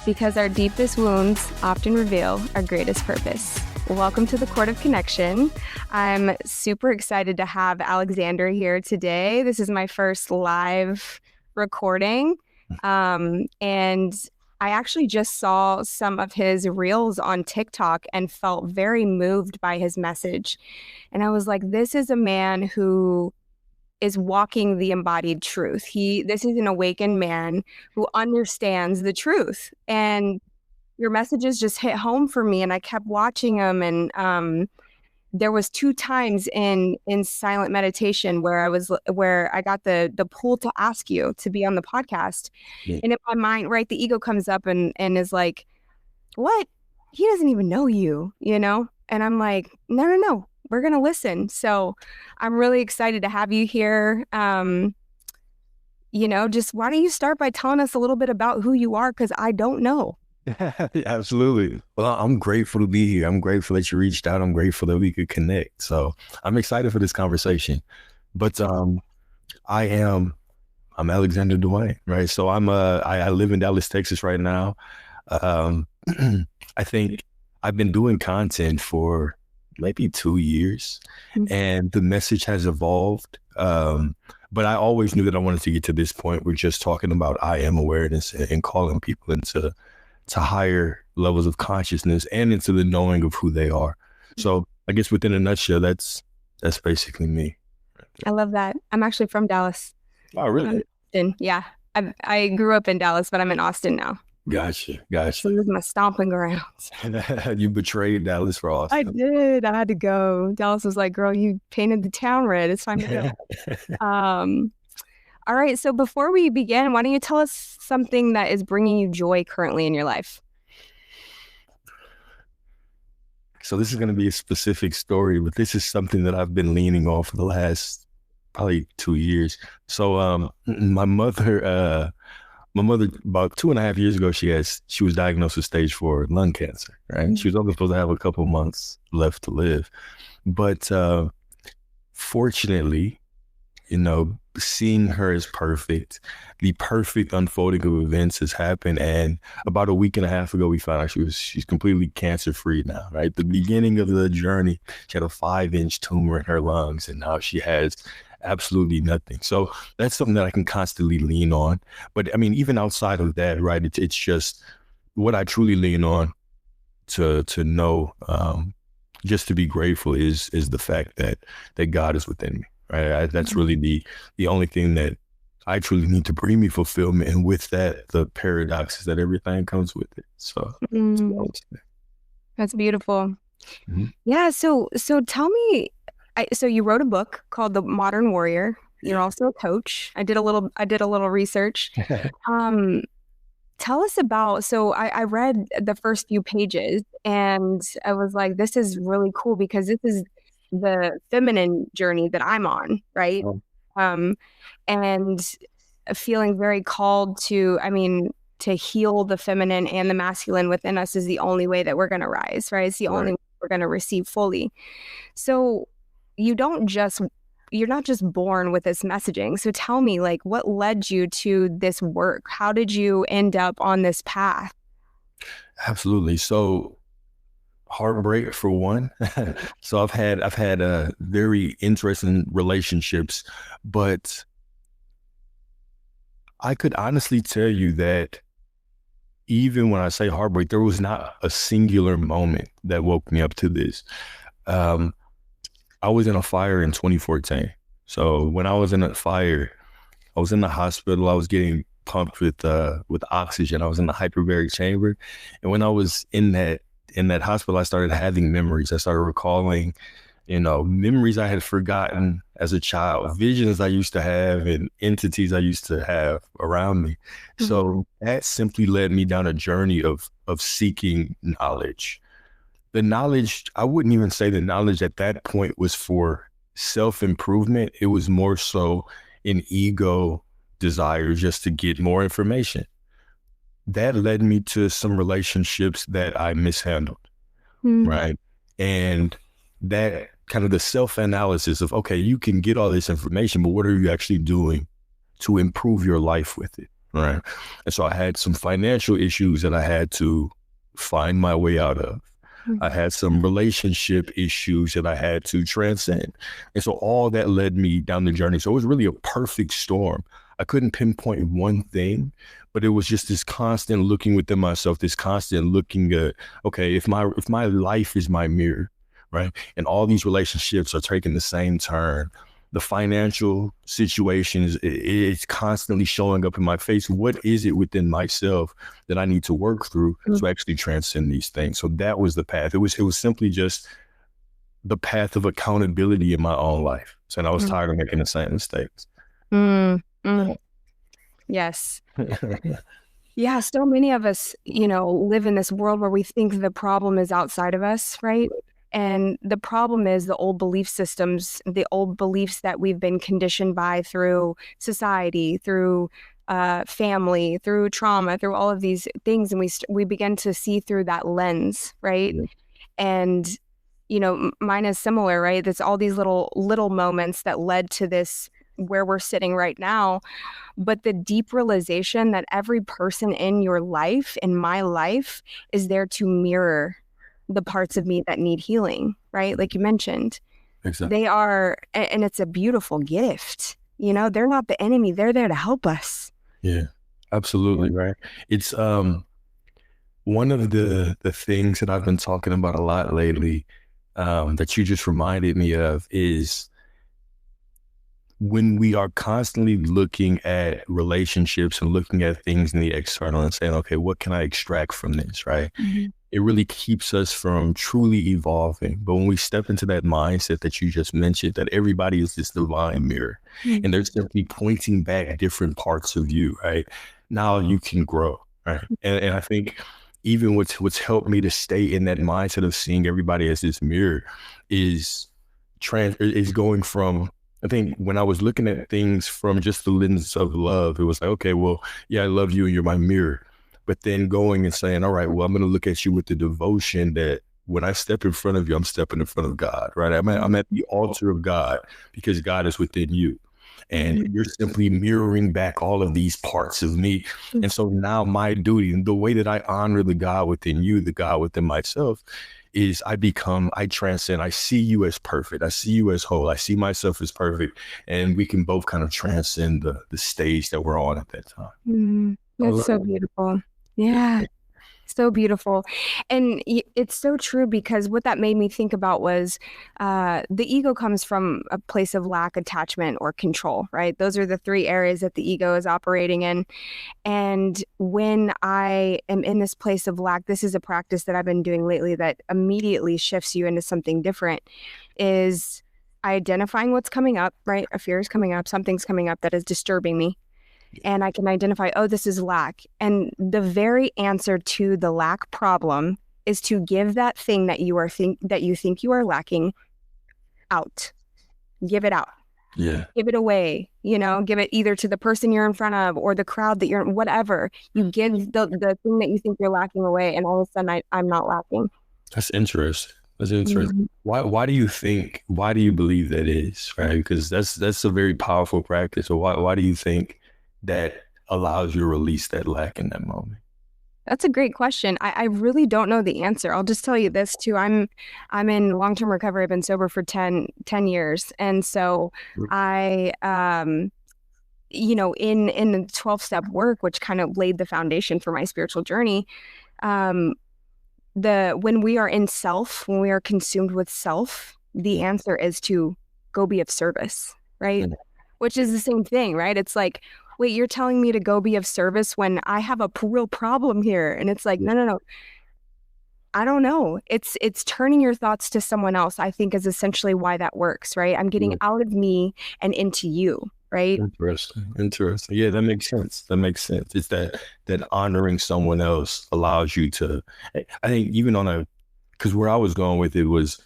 because our deepest wounds often reveal our greatest purpose. Welcome to the Court of Connection. I'm super excited to have Alexander here today. This is my first live recording, and I actually just saw some of his reels on TikTok and felt very moved by his message. And I was like, this is a man who is walking the embodied truth. This is an awakened man who understands the truth. And your messages just hit home for me, and I kept watching them. And there was 2 times in silent meditation where I got the pull to ask you to be on the podcast. Yeah. And in my mind, right, the ego comes up and is like, what? He doesn't even know you, you know? And I'm like, no. We're going to listen. So I'm really excited to have you here. Just why don't you start by telling us a little bit about who you are? Because I don't know. Absolutely. Well, I'm grateful to be here. I'm grateful that you reached out. I'm grateful that we could connect. So I'm excited for this conversation. But I'm Alexander DeWayne, right? So I live in Dallas, Texas right now. I think I've been doing content for maybe 2 years, and the message has evolved. But I always knew that I wanted to get to this point. We're just talking about I am awareness and calling people into higher levels of consciousness and into the knowing of who they are. So I guess within a nutshell, that's basically me. I love that. I'm actually from Dallas. Oh, really? Austin. Yeah. I grew up in Dallas, but I'm in Austin now. Gotcha. So this is my stomping ground. You betrayed Dallas for Austin. I did. I had to go. Dallas was like, girl, you painted the town red. It's time to go. All right. So before we begin, why don't you tell us something that is bringing you joy currently in your life? So this is going to be a specific story, but this is something that I've been leaning on for the last probably 2 years. So my mother, about 2.5 years ago, she was diagnosed with stage 4 lung cancer, right? Mm-hmm. She was only supposed to have a couple months left to live. But fortunately, seeing her as perfect, the perfect unfolding of events has happened. And about a week and a half ago, we found out she's completely cancer-free now, right? The beginning of the journey, she had a 5-inch tumor in her lungs, and now she has absolutely nothing. So that's something that I can constantly lean on. But I mean, even outside of that, right, it's just what I truly lean on to know, just to be grateful is the fact that God is within me, right? That's really the only thing that I truly need to bring me fulfillment. And with that, the paradox is that everything comes with it. So that's beautiful. Mm-hmm. Yeah. So tell me, so you wrote a book called The Modern Warrior. You're also a coach. I did a little research. Tell us about, so I read the first few pages and I was like, this is really cool because this is the feminine journey that I'm on, right? And feeling very called to heal the feminine and the masculine within us is the only way that we're going to rise, right? It's the only way we're going to receive fully. So you're not just born with this messaging. So tell me, like, what led you to this work? How did you end up on this path? Absolutely. So heartbreak for one. So I've had very interesting relationships, but I could honestly tell you that even when I say heartbreak, there was not a singular moment that woke me up to this. I was in a fire in 2014. So when I was in a fire, I was in the hospital. I was getting pumped with oxygen. I was in the hyperbaric chamber. And when I was in that hospital, I started having memories. I started recalling, memories I had forgotten as a child, visions I used to have and entities I used to have around me. Mm-hmm. So that simply led me down a journey of seeking knowledge. The knowledge, I wouldn't even say the knowledge at that point was for self-improvement. It was more so an ego desire just to get more information. That led me to some relationships that I mishandled, right? And that kind of the self-analysis of, okay, you can get all this information, but what are you actually doing to improve your life with it, right? And so I had some financial issues that I had to find my way out of. I had some relationship issues that I had to transcend. And so all that led me down the journey. So it was really a perfect storm. I couldn't pinpoint one thing, but it was just this constant looking within myself, this constant looking at, okay, if my life is my mirror, right? And all these relationships are taking the same turn. The financial situations, it's constantly showing up in my face. What is it within myself that I need to work through to actually transcend these things? So that was the path. It was simply just the path of accountability in my own life. So I was tired of making the same mistakes. Yes. Yeah, so many of us, live in this world where we think the problem is outside of us, right? And the problem is the old belief systems, the old beliefs that we've been conditioned by through society, through family, through trauma, through all of these things. And we begin to see through that lens, right? Yeah. And, mine is similar, right? There's all these little moments that led to this, where we're sitting right now. But the deep realization that every person in your life, in my life, is there to mirror the parts of me that need healing, right? Like you mentioned. Exactly. They are, and it's a beautiful gift. They're not the enemy. They're there to help us. Yeah, absolutely. Right. It's one of the things that I've been talking about a lot lately, that you just reminded me of, is when we are constantly looking at relationships and looking at things in the external and saying, okay, what can I extract from this, right? Mm-hmm. It really keeps us from truly evolving. But when we step into that mindset that you just mentioned, that everybody is this divine mirror, mm-hmm. and they're simply pointing back at different parts of you, right? Now you can grow, right? And I think even what's helped me to stay in that mindset of seeing everybody as this mirror is going from, I think when I was looking at things from just the lens of love, it was like, okay, well, yeah, I love you and you're my mirror. But then going and saying, all right, well, I'm going to look at you with the devotion that when I step in front of you, I'm stepping in front of God, right? I'm at the altar of God because God is within you. And you're simply mirroring back all of these parts of me. And so now my duty, the way that I honor the God within you, the God within myself, is I transcend. I see you as perfect. I see you as whole. I see myself as perfect. And we can both kind of transcend the stage that we're on at that time. Mm-hmm. That's so beautiful. Yeah. So beautiful. And it's so true, because what that made me think about was the ego comes from a place of lack, attachment, or control, right? Those are the three areas that the ego is operating in. And when I am in this place of lack, this is a practice that I've been doing lately that immediately shifts you into something different, is identifying what's coming up, right? A fear is coming up, something's coming up that is disturbing me. And I can identify, oh, this is lack. And the very answer to the lack problem is to give that thing that you think you are lacking out. Give it out. Yeah. Give it away. Give it either to the person you're in front of or the crowd that you're in, whatever. You give the thing that you think you're lacking away, and all of a sudden I'm not lacking. That's interesting. Mm-hmm. Why do you believe that is, right? Because that's a very powerful practice. So why do you think that allows you to release that lack in that moment? That's a great question. I really don't know the answer. I'll just tell you this too. I'm in long-term recovery. I've been sober for 10 years. And so I, in the 12-step work, which kind of laid the foundation for my spiritual journey, when we are in self, when we are consumed with self, the answer is to go be of service, right? Mm-hmm. Which is the same thing, right? It's like, wait, you're telling me to go be of service when I have a real problem here. And it's like, no. I don't know. It's turning your thoughts to someone else, I think, is essentially why that works, right? I'm getting out of me and into you, right? Interesting. Yeah, that makes sense. It's that honoring someone else allows you to, I think even because where I was going with it was,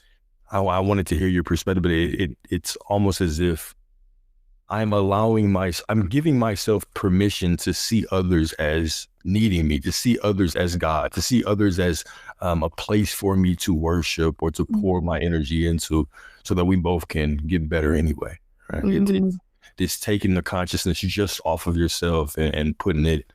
I wanted to hear your perspective, but it's almost as if I'm giving myself permission to see others as needing me, to see others as God, to see others as a place for me to worship or to pour my energy into, so that we both can get better anyway. Right? Mm-hmm. is taking the consciousness just off of yourself and putting it,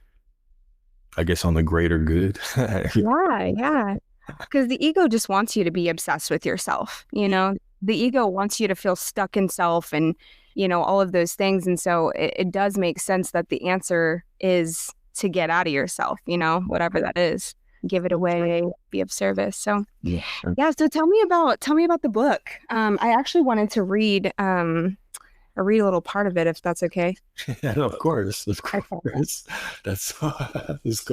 I guess, on the greater good. Yeah. Because the ego just wants you to be obsessed with yourself. The ego wants you to feel stuck in self and, all of those things. And so it does make sense that the answer is to get out of yourself, whatever that is, give it away, be of service. So Yeah. So tell me about the book. I actually wanted to read a little part of it, if that's okay. Yeah, of course. That's cool.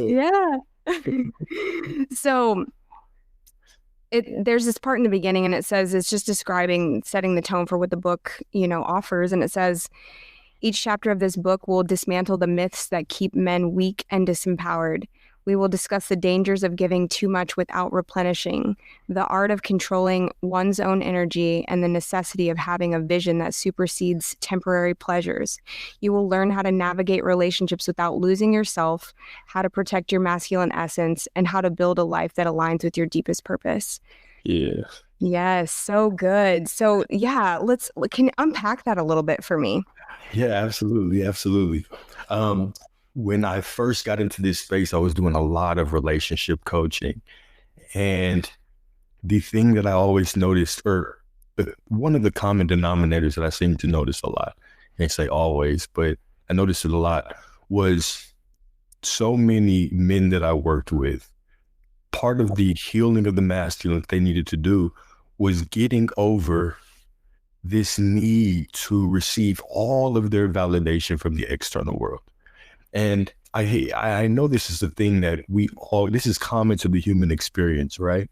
Yeah. So there's this part in the beginning, and it says it's just setting the tone for what the book, offers. And it says, each chapter of this book will dismantle the myths that keep men weak and disempowered. We will discuss the dangers of giving too much without replenishing, the art of controlling one's own energy, and the necessity of having a vision that supersedes temporary pleasures. You will learn how to navigate relationships without losing yourself, how to protect your masculine essence, and how to build a life that aligns with your deepest purpose. Yeah. Yes, so good. So yeah, can you unpack that a little bit for me? Yeah, absolutely. Absolutely. When I first got into this space, I was doing a lot of relationship coaching. And the thing that I always noticed, or one of the common denominators that I seem to notice a lot, I can't say always, but I noticed it a lot, was so many men that I worked with, part of the healing of the masculine that they needed to do was getting over this need to receive all of their validation from the external world. And I know this is a thing that this is common to the human experience, right?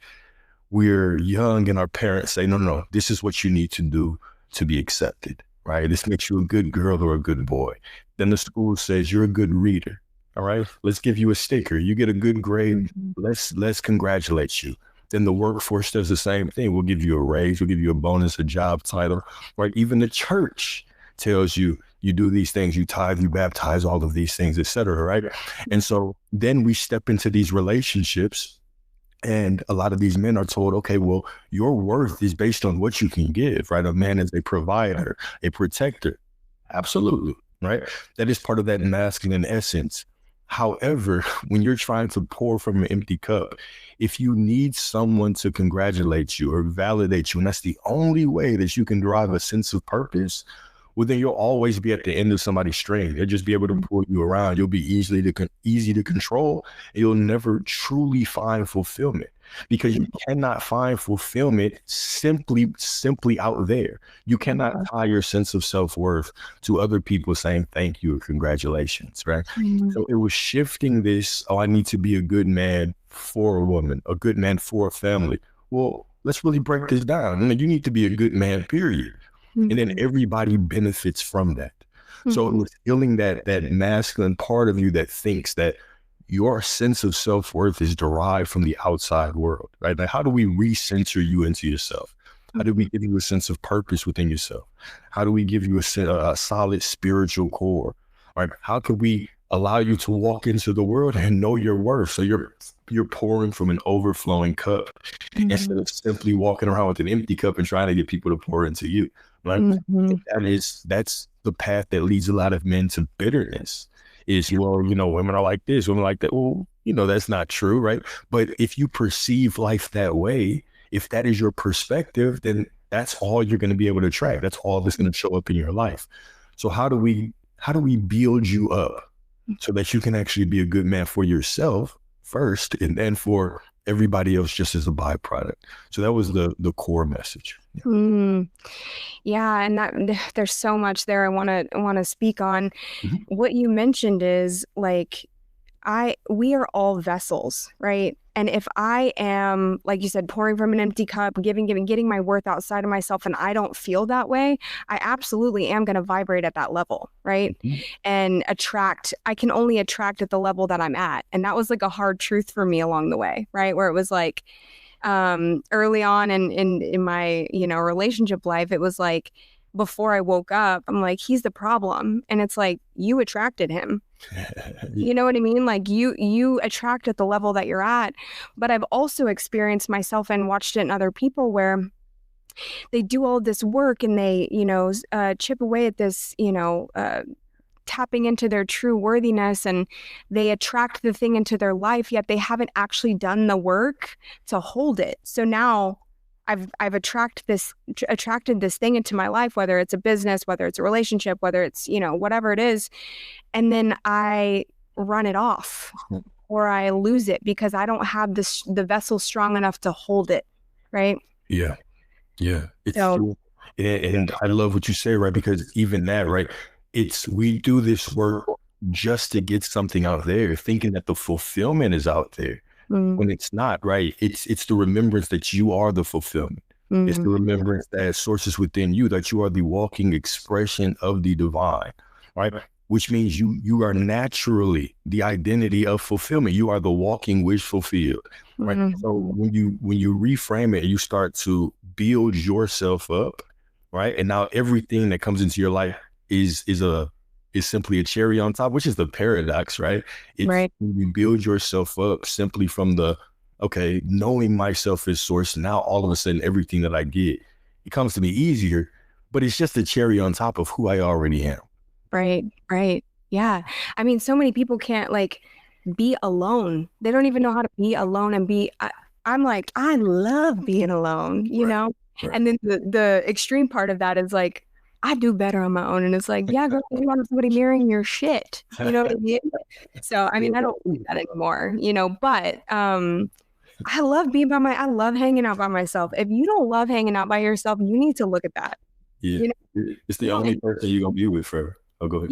We're young and our parents say, no, this is what you need to do to be accepted, right? This makes you a good girl or a good boy. Then the school says you're a good reader. All right, let's give you a sticker. You get a good grade. Let's congratulate you. Then the workforce does the same thing. We'll give you a raise. We'll give you a bonus, a job title, right? Even the church tells you, you do these things, you tithe, you baptize, all of these things, et cetera, right? And so then we step into these relationships, and a lot of these men are told, okay, well, your worth is based on what you can give, right? A man is a provider, a protector. Absolutely, right? That is part of that masculine essence. However, when you're trying to pour from an empty cup, if you need someone to congratulate you or validate you, and that's the only way that you can derive a sense of purpose, well, then you'll always be at the end of somebody's string. They'll just be able to pull you around. You'll be easy to control. And you'll never truly find fulfillment, because you cannot find fulfillment simply out there. You cannot tie your sense of self-worth to other people saying thank you or congratulations, right? Mm-hmm. So it was shifting this, I need to be a good man for a woman, a good man for a family. Well, let's really break this down. You need to be a good man, period. And then everybody benefits from that. So it was healing that masculine part of you that thinks that your sense of self-worth is derived from the outside world, right? Like, how do we recenter you into yourself? How do we give you a sense of purpose within yourself? How do we give you a solid spiritual core, right? How could we allow you to walk into the world and know your worth? So you're pouring from an overflowing cup instead of simply walking around with an empty cup and trying to get people to pour into you. Right? That's the path that leads a lot of men to bitterness. Is, well, women are like this, women like that. Well, that's not true, right? But if you perceive life that way, if that is your perspective, then that's all you're going to be able to attract. That's all that's going to show up in your life. So how do we build you up so that you can actually be a good man for yourself first, and then for everybody else just as a byproduct? So that was the core message. Yeah, and that there's so much there I want to speak on. What you mentioned is, like, we are all vessels, right? And if I am, like you said, pouring from an empty cup, giving, getting my worth outside of myself, and I don't feel that way, I absolutely am going to vibrate at that level, right? And I can only attract at the level that I'm at. And that was like a hard truth for me along the way, right? Where it was like, early on in my, relationship life, it was like, before I woke up, I'm like, he's the problem. And it's like, you attracted him. You know what I mean? Like, you attract at the level that you're at. But I've also experienced myself and watched it in other people where they do all this work and they, chip away at this, tapping into their true worthiness, and they attract the thing into their life, yet they haven't actually done the work to hold it. So now I've attracted this thing into my life, whether it's a business, whether it's a relationship, whether it's, whatever it is. And then I run it off or I lose it because I don't have the vessel strong enough to hold it. Right. Yeah. Yeah. It's true. And I love what you say, right? Because even that, right? We do this work just to get something out there, thinking that the fulfillment is out there. When it's not, right? It's the remembrance that you are the fulfillment. It's the remembrance that sources within you, that you are the walking expression of the divine, right? Which means you are naturally the identity of fulfillment. You are the walking wish fulfilled, right? So when you reframe it, you start to build yourself up, right? And now everything that comes into your life is simply a cherry on top, which is the paradox, right? When you build yourself up simply from knowing myself as source, now all of a sudden everything that I get, it comes to me easier, but it's just a cherry on top of who I already am. Right. Yeah. I mean, so many people can't be alone. They don't even know how to be alone and I'm like, I love being alone, know? Right. And then the extreme part of that is I do better on my own. And it's yeah, girl, you want somebody mirroring your shit. You know what I mean? So, I mean, I don't do that anymore, but I love I love hanging out by myself. If you don't love hanging out by yourself, you need to look at that. Yeah. It's the only person you're going to be with forever. Oh, go ahead.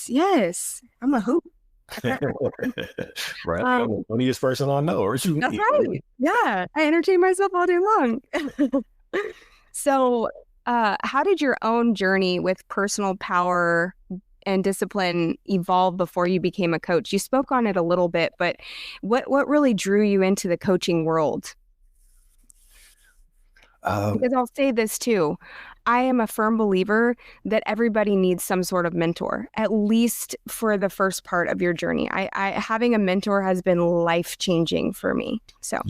Yes. I'm a hoop. Right. I'm the funniest person I know. Or you that's right. Yeah. I entertain myself all day long. So, how did your own journey with personal power and discipline evolve before you became a coach? You spoke on it a little bit, but what really drew you into the coaching world? Because I'll say this too. I am a firm believer that everybody needs some sort of mentor, at least for the first part of your journey. I having a mentor has been life-changing for me. So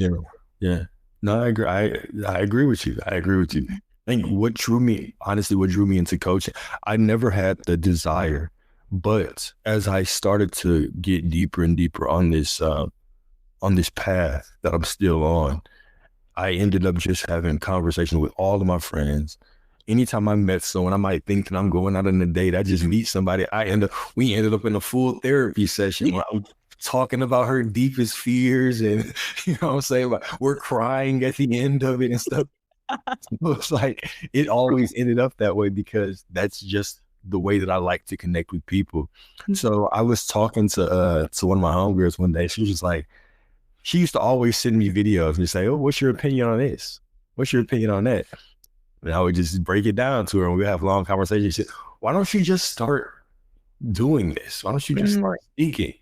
yeah. No, I agree. I agree with you. I think what drew me into coaching, I never had the desire, but as I started to get deeper and deeper on this path that I'm still on, I ended up just having conversations with all of my friends. Anytime I met someone, I might think that I'm going out on a date. I just meet somebody. We ended up in a full therapy session where I'm talking about her deepest fears, and you know what I'm saying? We're crying at the end of it and stuff. It's it always ended up that way because that's just the way that I like to connect with people. So I was talking to one of my homegirls one day. She was just she used to always send me videos and say, "Oh, what's your opinion on this? What's your opinion on that?" And I would just break it down to her and we'd have long conversations. She said, "Why don't you just start doing this? Why don't you just start speaking?"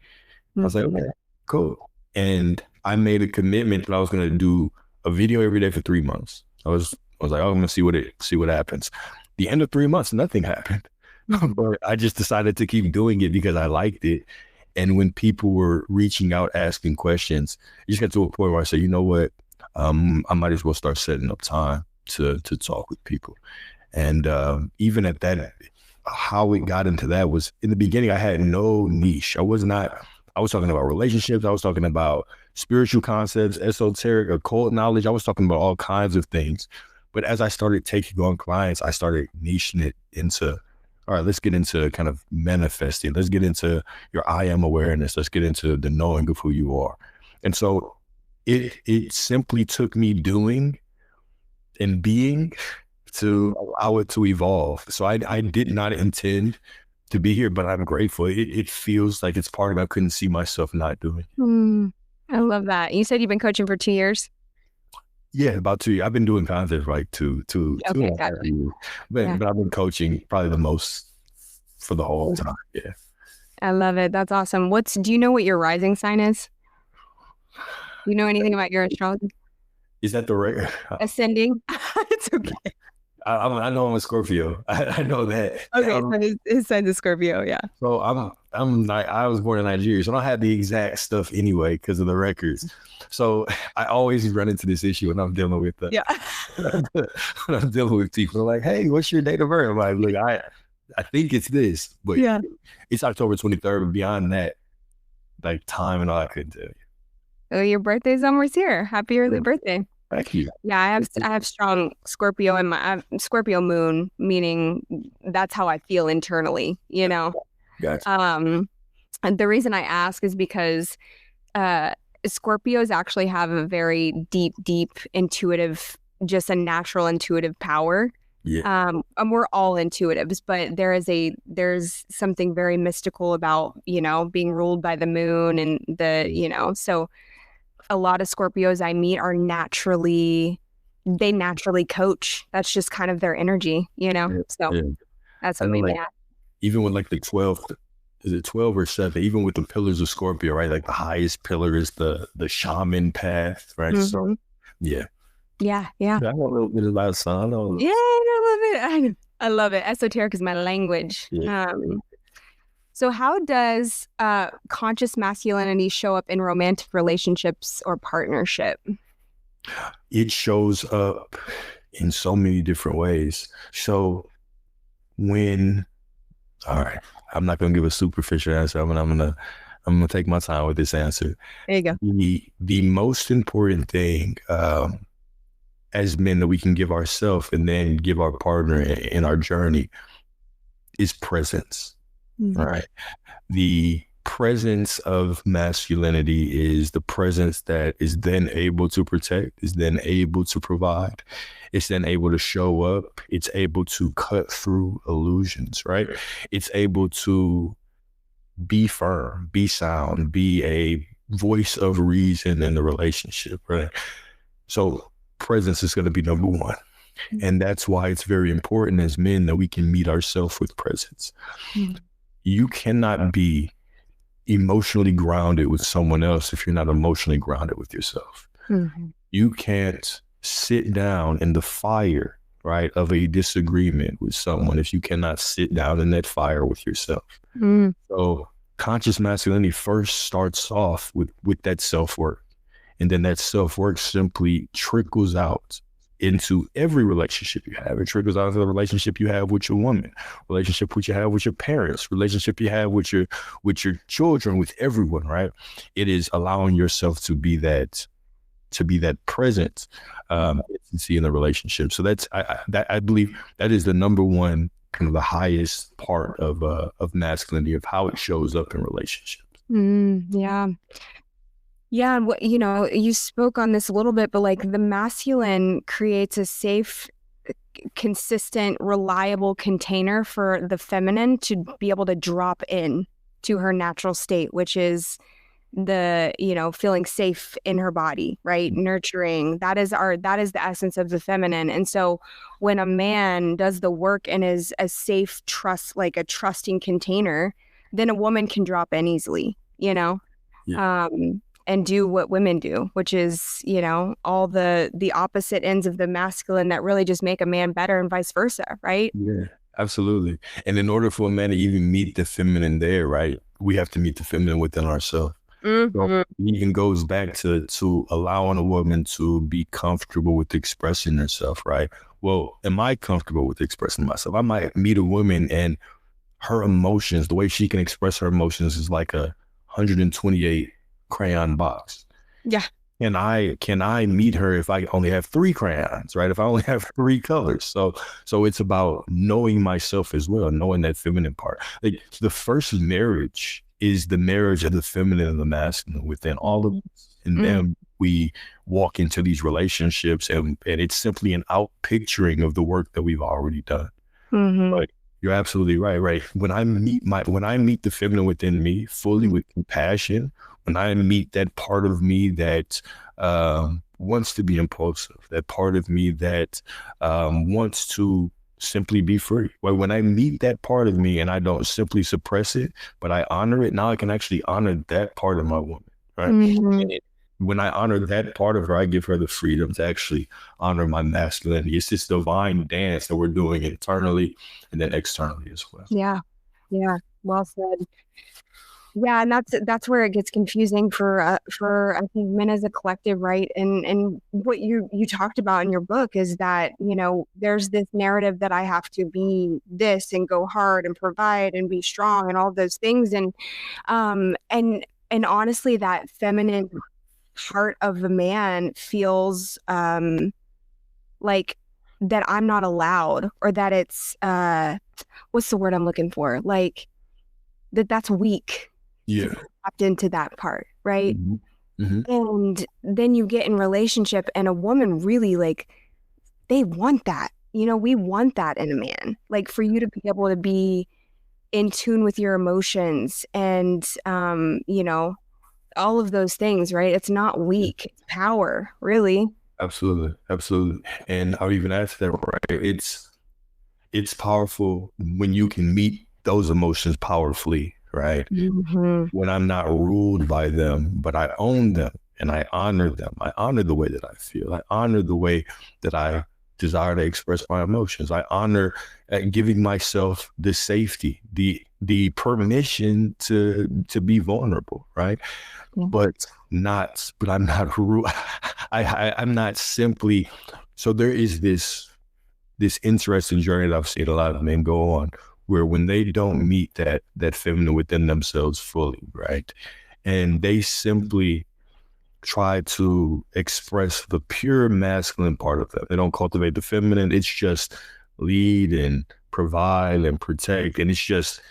I was like, "Okay, cool." And I made a commitment that I was going to do a video every day for 3 months. I was like, "Oh, I'm going to see what happens." The end of 3 months, nothing happened. But I just decided to keep doing it because I liked it. And when people were reaching out, asking questions, it just got to a point where I said, you know what? I might as well start setting up time to talk with people. And even at that, how it got into that was in the beginning, I had no niche. I was talking about relationships. I was talking about spiritual concepts, esoteric, occult knowledge. I was talking about all kinds of things. But as I started taking on clients, I started niching it into, all right, let's get into kind of manifesting. Let's get into your I am awareness. Let's get into the knowing of who you are. And so it simply took me doing and being to allow it to evolve. So I did not intend to be here, but I'm grateful. It feels like it's part of it. I couldn't see myself not doing. I love that. You said you've been coaching for 2 years? Yeah, about 2 years. I've been doing content for two and a half years. But I've been coaching probably the most for the whole time. Yeah. I love it. That's awesome. Do you know what your rising sign is? Do you know anything about your astrology? Is that the right? Ascending? It's okay. I know I'm a Scorpio. I know that. Okay, so his sign is Scorpio. Yeah. So I'm like, I was born in Nigeria, so I don't have the exact stuff anyway because of the records. So I always run into this issue when I'm dealing with Yeah. when I'm dealing with people. They're like, hey, what's your date of birth? I'm like, look, I think it's this, but Yeah. it's October 23rd. But beyond that, like time and all, I couldn't tell you. Oh, your birthday's almost here. Happy early birthday. Thank you. Yeah, I have strong Scorpio in my I have Scorpio moon, meaning that's how I feel internally, you know. Gotcha. And the reason I ask is because Scorpios actually have a very deep intuitive, just a natural intuitive power. Yeah. And we're all intuitives, but there's something very mystical about, you know, being ruled by the moon and you know, so a lot of Scorpios I meet are they naturally coach. That's just kind of their energy, you know? Yeah. So Yeah. that's I what know, made me like, ask. even with like the 12, is it 12 or 7? Even with the pillars of Scorpio, right? Like the highest pillar is the shaman path, right? So yeah. Yeah. I know a little bit about sun. I know. Yeah, I love it. I love it. Esoteric is my language. Yeah. So how does conscious masculinity show up in romantic relationships or partnership? It shows up in so many different ways. So all right, I'm not gonna give a superficial answer. I'm gonna take my time with this answer. There you go. The most important thing as men that we can give ourselves and then give our partner in our journey is presence. Right. The presence of masculinity is the presence that is then able to protect, is then able to provide, it's then able to show up, it's able to cut through illusions, right? It's able to be firm, be sound, be a voice of reason in the relationship, right? So presence is going to be number one. And that's why it's very important as men that we can meet ourselves with presence. You cannot be emotionally grounded with someone else if you're not emotionally grounded with yourself. You can't sit down in the fire, right, of a disagreement with someone if you cannot sit down in that fire with yourself. So conscious masculinity first starts off with that self-work. And then that self-work simply trickles out into every relationship you have. It trickles out into the relationship you have with your woman, relationship which you have with your parents, relationship you have with your children, with everyone, right? It is allowing yourself to be that present see in the relationship. So that's I believe that is the number one kind of the highest part of masculinity, of how it shows up in relationships. Yeah. Yeah, and you know, you spoke on this a little bit, but like the masculine creates a safe, consistent, reliable container for the feminine to be able to drop in to her natural state, which is the, you know, feeling safe in her body, right? Nurturing. That is the essence of the feminine. And so when a man does the work and is a safe trust, like a trusting container, then a woman can drop in easily, you know? And do what women do, which is, you know, all the opposite ends of the masculine that really just make a man better and vice versa, right? Yeah, absolutely. And in order for a man to even meet the feminine there, right, we have to meet the feminine within ourselves. So it even goes back to allowing a woman to be comfortable with expressing herself, right? Well, am I comfortable with expressing myself? I might meet a woman and her emotions, the way she can express her emotions is like a 128 crayon box. Yeah. Can I meet her if I only have 3 crayons, right? If I only have 3 colors. So it's about knowing myself as well, knowing that feminine part. Like the first marriage is the marriage of the feminine and the masculine within all of us. And then we walk into these relationships and it's simply an out picturing of the work that we've already done. But you're absolutely right. When I meet the feminine within me fully with compassion, when I meet that part of me that wants to be impulsive, that part of me that wants to simply be free. Well, when I meet that part of me and I don't simply suppress it, but I honor it, now I can actually honor that part of my woman, right? when I honor that part of her, I give her the freedom to actually honor my masculinity. It's this divine dance that we're doing internally and then externally as well. Yeah. Yeah. Well said. Yeah, and that's where it gets confusing for I think men as a collective, right? And what you talked about in your book is that, there's this narrative that I have to be this and go hard and provide and be strong and all those things. And honestly, that feminine part of the man feels like that I'm not allowed, or that it's what's the word I'm looking for? Like that's weak. Yeah. Tapped into that part, right? Mm-hmm. Mm-hmm. And then you get in relationship and a woman really they want that. We want that in a man. Like for you to be able to be in tune with your emotions and all of those things, right? It's not weak, it's power, really. Absolutely. Absolutely. And I'll even add to that, right? It's powerful when you can meet those emotions powerfully, right? Mm-hmm. When I'm not ruled by them, but I own them and I honor them. I honor the way that I feel. I honor the way that I desire to express my emotions. I honor giving myself the safety, the permission to be vulnerable, right? Yeah. But I'm not I'm not simply. So there is this interesting journey that I've seen a lot of men go on, where when they don't meet that feminine within themselves fully, right, and they simply try to express the pure masculine part of them, they don't cultivate the feminine. It's just lead and provide and protect, and it's just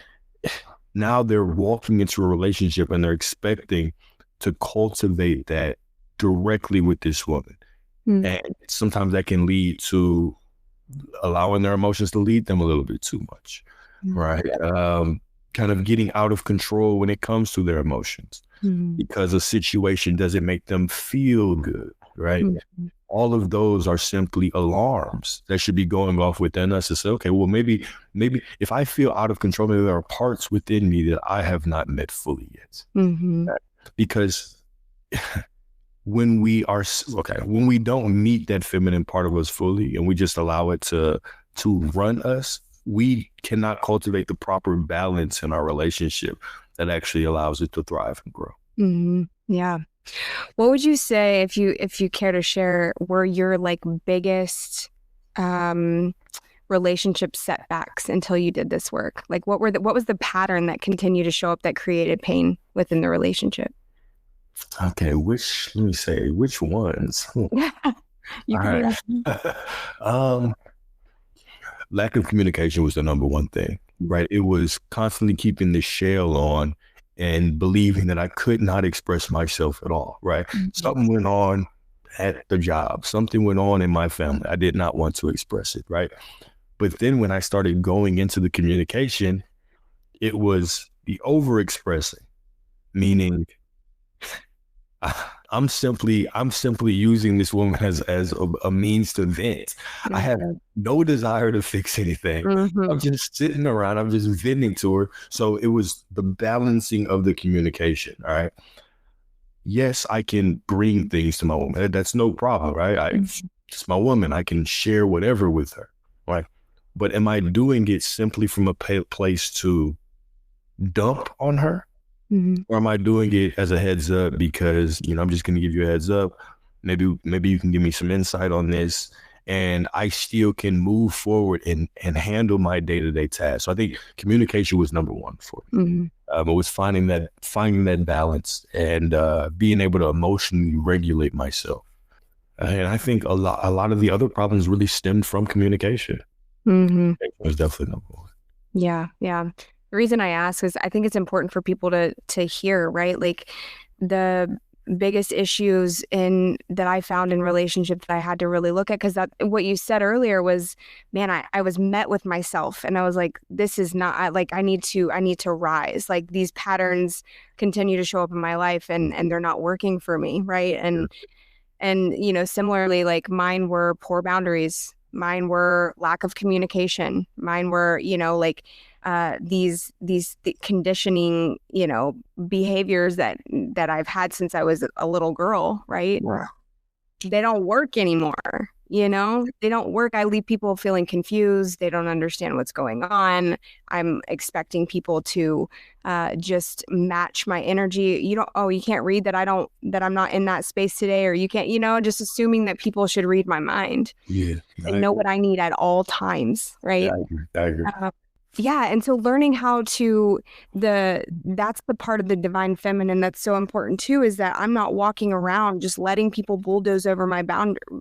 now they're walking into a relationship and they're expecting to cultivate that directly with this woman. And sometimes that can lead to allowing their emotions to lead them a little bit too much, right? Kind of getting out of control when it comes to their emotions because a situation doesn't make them feel good, right? All of those are simply alarms that should be going off within us to say, okay, well, maybe if I feel out of control, maybe there are parts within me that I have not met fully yet. Right? Because when we don't meet that feminine part of us fully and we just allow it to run us, we cannot cultivate the proper balance in our relationship that actually allows it to thrive and grow. Yeah. What would you say, if you care to share, were your biggest relationship setbacks until you did this work? Like what was the pattern that continued to show up that created pain within the relationship? Okay, let me say which ones? You can lack of communication was the number one thing, right? It was constantly keeping the shell on and believing that I could not express myself at all, right? Something went on at the job. Something went on in my family. I did not want to express it, right? But then when I started going into the communication, it was the overexpressing, meaning I'm simply using this woman as a means to vent. I have no desire to fix anything. I'm just sitting around. I'm just venting to her. So it was the balancing of the communication. All right. Yes, I can bring things to my woman. That's no problem, right? It's my woman. I can share whatever with her, right? But am I doing it simply from a place to dump on her? Or am I doing it as a heads up because, I'm just going to give you a heads up. Maybe you can give me some insight on this and I still can move forward and handle my day-to-day tasks. So I think communication was number one for me. It was finding that balance and being able to emotionally regulate myself. And I think a lot of the other problems really stemmed from communication. It was definitely number one. Yeah. Yeah. The reason I ask is I think it's important for people to hear, right? Like the biggest issues that I found in relationships that I had to really look at, because that what you said earlier was, man, I was met with myself and I was like, this is not I need to rise. Like these patterns continue to show up in my life and they're not working for me, right? And similarly, like mine were poor boundaries. Mine were lack of communication. Mine were, conditioning, behaviors that I've had since I was a little girl, right? Wow. They don't work anymore. They don't work. I leave people feeling confused. They don't understand what's going on. I'm expecting people to just match my energy. You can't read that I'm not in that space today, or you can't, just assuming that people should read my mind and know what I need at all times. Right. Yeah, I agree. Yeah. And so learning how to, that's the part of the divine feminine that's so important too, is that I'm not walking around just letting people bulldoze over my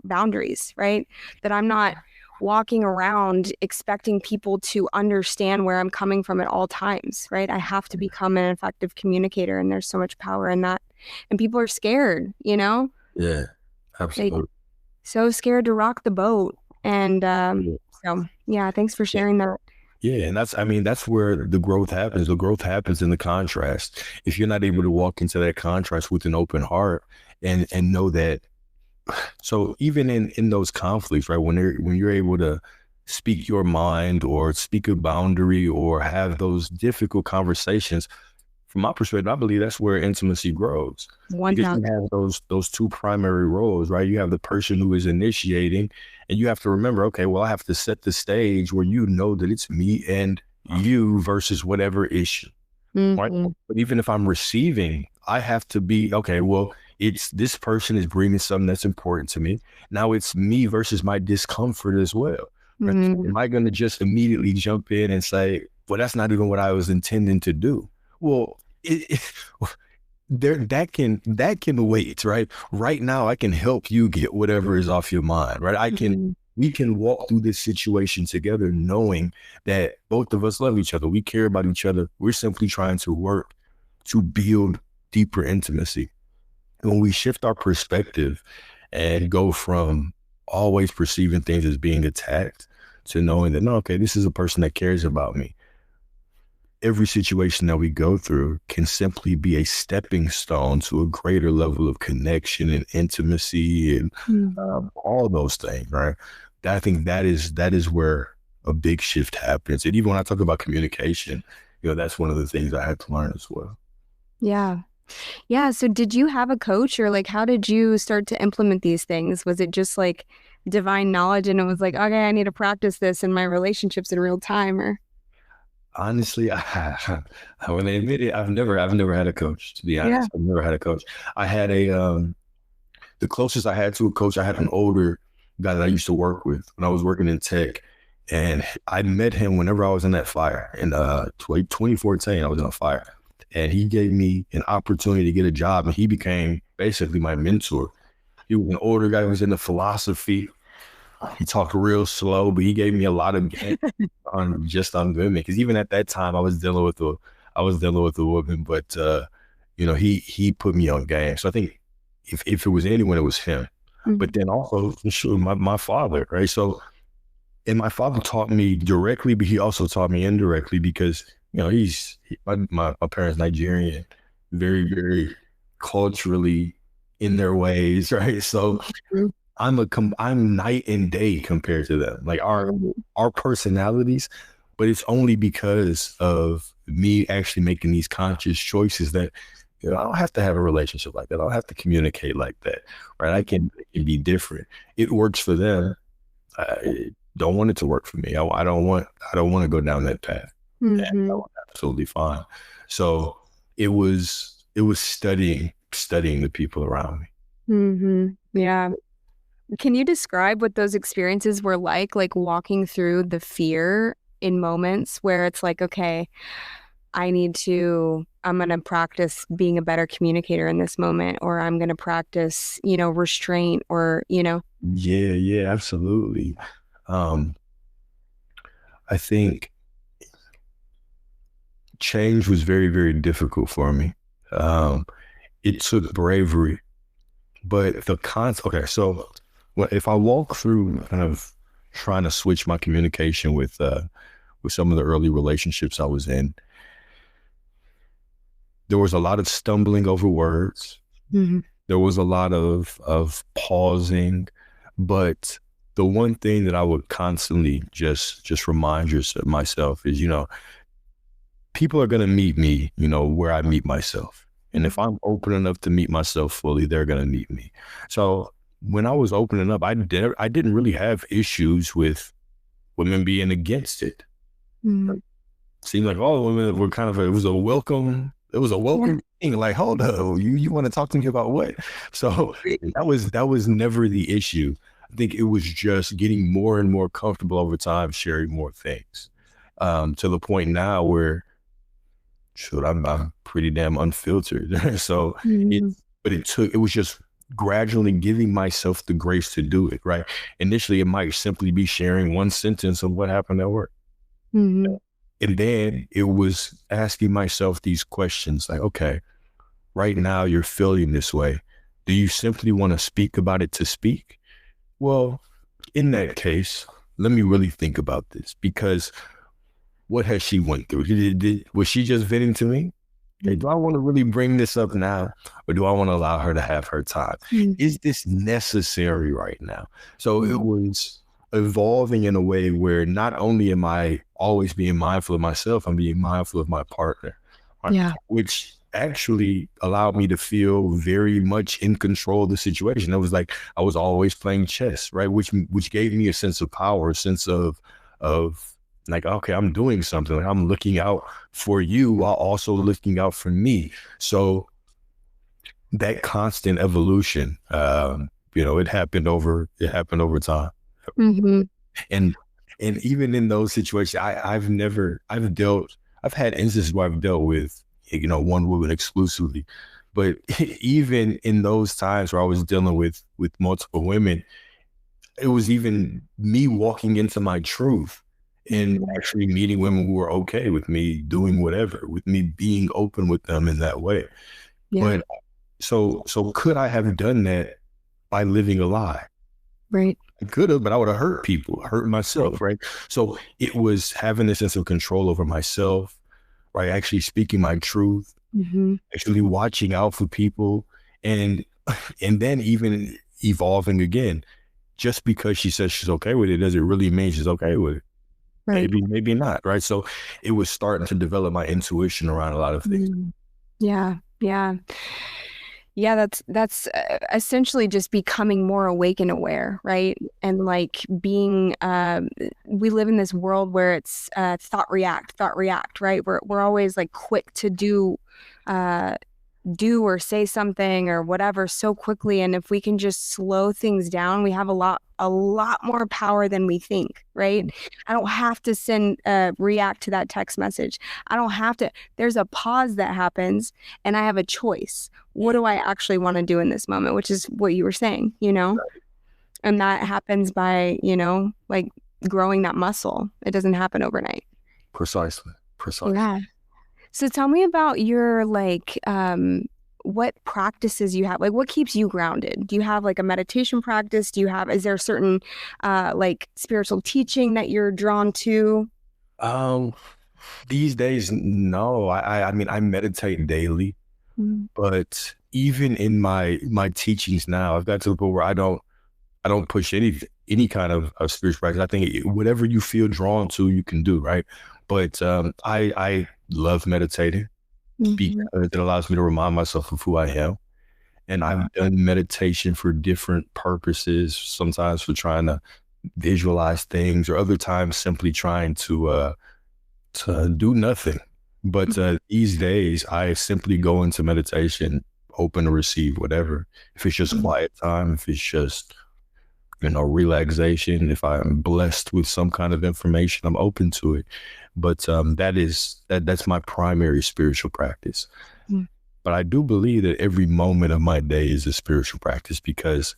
boundaries, right? That I'm not walking around expecting people to understand where I'm coming from at all times, right? I have to become an effective communicator, and there's so much power in that. And people are scared, Yeah, absolutely. So scared to rock the boat. And so, yeah, thanks for sharing that. Yeah, and that's where the growth happens. The growth happens in the contrast. If you're not able to walk into that contrast with an open heart and know that, so even in those conflicts, right, when you're able to speak your mind or speak a boundary or have those difficult conversations, from my perspective, I believe that's where intimacy grows. Because you have those two primary roles, right? You have the person who is initiating, and you have to remember, okay, well, I have to set the stage where that it's me and you versus whatever issue, right? But even if I'm receiving, I have to be, okay, well, it's this person is bringing something that's important to me. Now it's me versus my discomfort as well. Right? Am I going to just immediately jump in and say, well, that's not even what I was intending to do? Well, that can wait, right? Right now, I can help you get whatever is off your mind, right? We can walk through this situation together, knowing that both of us love each other. We care about each other. We're simply trying to work to build deeper intimacy. And when we shift our perspective and go from always perceiving things as being attacked to knowing that, no, okay, this is a person that cares about me. Every situation that we go through can simply be a stepping stone to a greater level of connection and intimacy and all those things, right? I think that is where a big shift happens. And even when I talk about communication, that's one of the things I had to learn as well. Yeah. Yeah. So did you have a coach, or how did you start to implement these things? Was it just divine knowledge and it was okay, I need to practice this in my relationships in real time? Or honestly, I want to admit it, I've never had a coach, to be honest. I've never had a coach. I had the closest I had to a coach, I had an older guy that I used to work with when I was working in tech. And I met him whenever I was in that fire in 2014. I was in a fire, and he gave me an opportunity to get a job, and he became basically my mentor. He was an older guy who was into philosophy. He talked real slow, but he gave me a lot of on women. Because even at that time, I was dealing with a woman, but he put me on game. So I think if it was anyone, it was him. But then also, sure, my father, right? So, and my father taught me directly, but he also taught me indirectly because my parents Nigerian, very, very culturally in their ways, right? So I'm night and day compared to them. Our personalities, but it's only because of me actually making these conscious choices that I don't have to have a relationship like that. I don't have to communicate like that, right? I can be different. It works for them. I don't want it to work for me. I don't want to go down that path. And absolutely fine. So it was studying the people around me. Yeah. Can you describe what those experiences were like walking through the fear in moments where it's okay, I'm going to practice being a better communicator in this moment, or I'm going to practice, restraint, or, Yeah, absolutely. I think change was very, very difficult for me. It took bravery, but okay, so if I walk through kind of trying to switch my communication with some of the early relationships I was in, there was a lot of stumbling over words. There was a lot of pausing, but the one thing that I would constantly just remind myself is, people are going to meet me, where I meet myself. And if I'm open enough to meet myself fully, they're going to meet me. So when I was opening up, I didn't really have issues with women being against it. Mm. Seemed like all the women were kind of, it was a welcome thing. Like, hold up, you want to talk to me about what? So that was never the issue. I think it was just getting more and more comfortable over time, sharing more things, to the point now where, shoot, I'm pretty damn unfiltered. So it was just gradually giving myself the grace to do it. Right. Initially, it might simply be sharing one sentence of what happened at work. Mm-hmm. And then it was asking myself these questions like, okay, right now you're feeling this way. Do you simply want to speak about it to speak? Well, in that case, let me really think about this, because what has she went through? Was she just venting to me? Okay, do I want to really bring this up now, or do I want to allow her to have her time? Is this necessary right now? So it was evolving in a way where not only am I always being mindful of myself, I'm being mindful of my partner, which actually allowed me to feel very much in control of the situation. It was like I was always playing chess, right? Which gave me a sense of power, a sense of like, okay, I'm doing something. Like, I'm looking out for you while also looking out for me. So that constant evolution, it happened over time. Mm-hmm. And even in those situations, I've had instances where I've dealt with, one woman exclusively, but even in those times where I was dealing with multiple women, it was even me walking into my truth and actually meeting women who were okay with me doing whatever, with me being open with them in that way. Yeah. But so could I have done that by living a lie? Right. I could have, but I would have hurt people, hurt myself, right? So it was having a sense of control over myself, right? Actually speaking my truth, actually watching out for people, and then even evolving again. Just because she says she's okay with it doesn't really mean she's okay with it. Right. Maybe not, right? So it was starting to develop my intuition around a lot of things. Yeah. That's essentially just becoming more awake and aware, right? And like being, we live in this world where it's thought react, right? We're always like quick to do or say something or whatever so quickly, and if we can just slow things down, we have a lot more power than we think, right? I don't have to react to that text message. I don't have to. There's a pause that happens, and I have a choice. What do I actually want to do in this moment? Which is what you were saying, and that happens by like growing that muscle. It doesn't happen overnight. Precisely. Yeah. So tell me about your what practices you have, like what keeps you grounded? Do you have like a meditation practice? Is there a certain like spiritual teaching that you're drawn to? These days, no. I mean, I meditate daily, but even in my teachings now, I've got to the point where I don't push any kind of spiritual practice. I think whatever you feel drawn to, you can do, right? But I love meditating because it allows me to remind myself of who I am. And I've done meditation for different purposes, sometimes for trying to visualize things, or other times simply trying to do nothing. But these days, I simply go into meditation, open to receive whatever. If it's just quiet time, if it's just relaxation, if I'm blessed with some kind of information, I'm open to it. But that's my primary spiritual practice. But I do believe that every moment of my day is a spiritual practice, because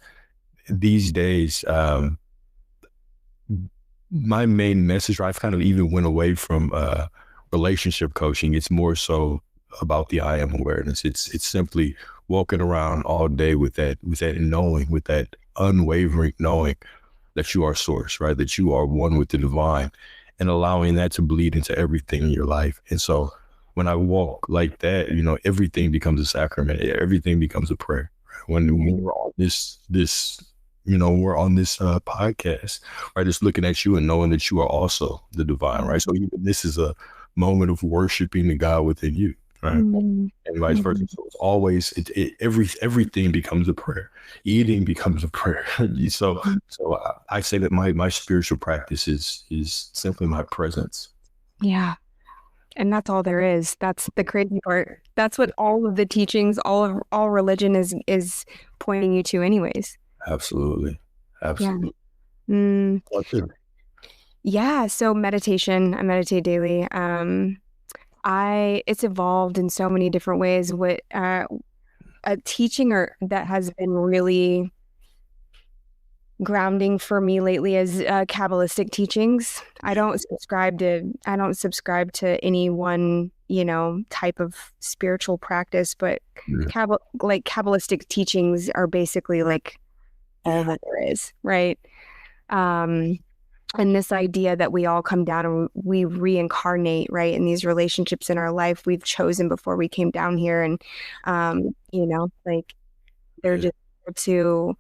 these days, my main message, I've kind of even went away from relationship coaching. It's more so about the I am awareness. It's simply walking around all day with that knowing, with that unwavering knowing that you are source, right? That you are one with the divine, and allowing that to bleed into everything in your life. And so when I walk like that, everything becomes a sacrament. Everything becomes a prayer. When we're on this we're on this podcast, right? Just looking at you and knowing that you are also the divine, right? So even this is a moment of worshiping the God within you, right? Mm. And vice versa. So it's always everything becomes a prayer. Eating becomes a prayer. So I say that my spiritual practice is simply my presence. Yeah. And that's all there is. That's the crazy part. That's what all of the teachings, all religion is pointing you to anyways. Absolutely. Yeah. Absolutely. Mm, That's it. yeah. So meditation, I meditate daily. It's evolved in so many different ways. What a teaching or that has been really grounding for me lately is Kabbalistic teachings. I don't subscribe to any one, type of spiritual practice, but Yeah. like Kabbalistic teachings are basically like all that there is, right? Um, and this idea that we all come down and we reincarnate, right, in these relationships in our life we've chosen before we came down here, and like they're Yeah. just there to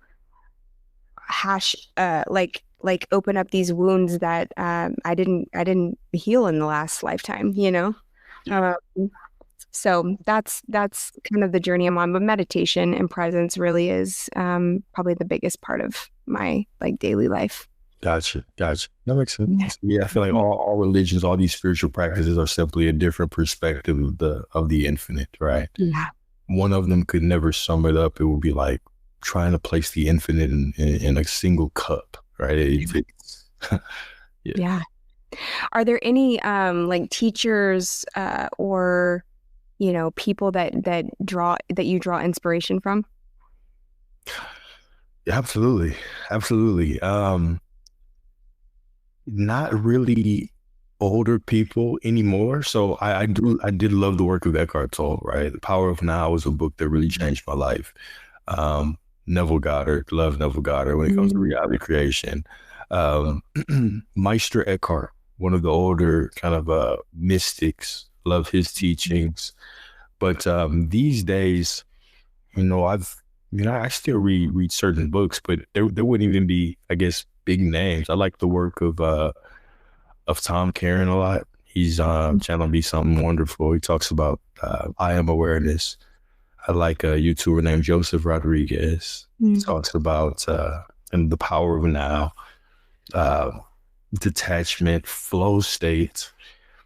like open up these wounds that I didn't heal in the last lifetime, Um, so that's kind of the journey I'm on. But meditation and presence really is probably the biggest part of my like daily life. Gotcha. Gotcha. That makes Yeah. sense. Yeah, I feel like all religions, all these spiritual practices are simply a different perspective of the infinite, right? Yeah. One of them could never sum it up. It would be like trying to place the infinite in a single cup, right? Yeah. Yeah. Are there any like teachers or people that you draw inspiration from? Absolutely. Absolutely. Not really older people anymore. So I did love the work of Eckhart Tolle, right? The Power of Now was a book that really changed my life. Um, Neville Goddard, love Neville Goddard when it comes to Mm. reality creation. Um, Meister Eckhart, one of the older kind of mystics, love his teachings. But these days, I still read certain books, but there wouldn't even be, I guess, big names. I like the work of Tom Caron a lot. He's trying to be something wonderful. He talks about I am awareness. I like a YouTuber named Joseph Rodriguez. He Mm. talks about and the power of now, uh, detachment, flow state.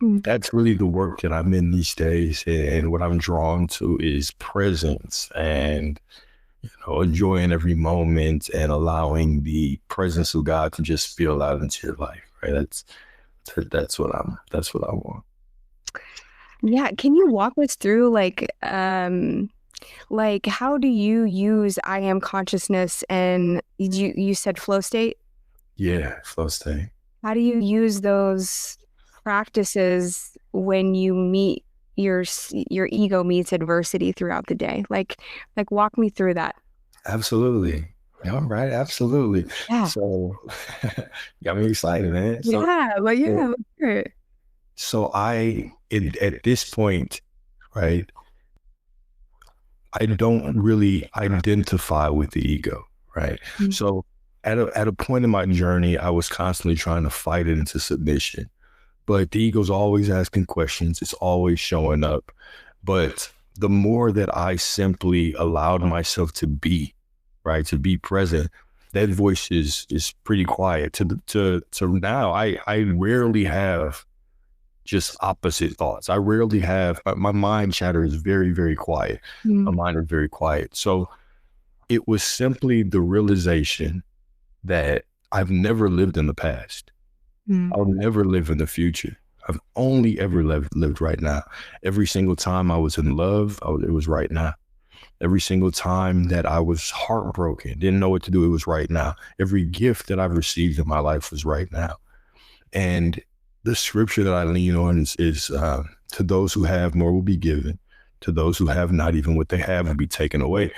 Mm. That's really the work that I'm in these days, and what I'm drawn to is presence and enjoying every moment and allowing the presence of God to just spill out into your life. Right? That's what I want. Yeah, can you walk us through like how do you use I am consciousness and you said flow state? Yeah, flow state. How do you use those practices when you meet your ego meets adversity throughout the day? Like walk me through that. Absolutely. All right, absolutely. Yeah. So, got me excited, man. So, Yeah, well, so, yeah, let's hear it. so at this point, right, I don't really identify with the ego, right? Mm. So, at a point in my journey, I was constantly trying to fight it into submission, but the ego's always asking questions. It's always showing up. But the more that I simply allowed myself to be, right, to be present, that voice is pretty quiet. To now, I rarely have just opposite thoughts. I rarely have my mind chatter is very, very quiet. My Mm. mind is very quiet. So it was simply the realization that I've never lived in the past. Mm. I'll never live in the future. I've only ever lived right now. Every single time I was in love, it was right now. Every single time that I was heartbroken, didn't know what to do, it was right now. Every gift that I've received in my life was right now. And the scripture that I lean on is to those who have, more will be given. To those who have not, even what they have will be taken away.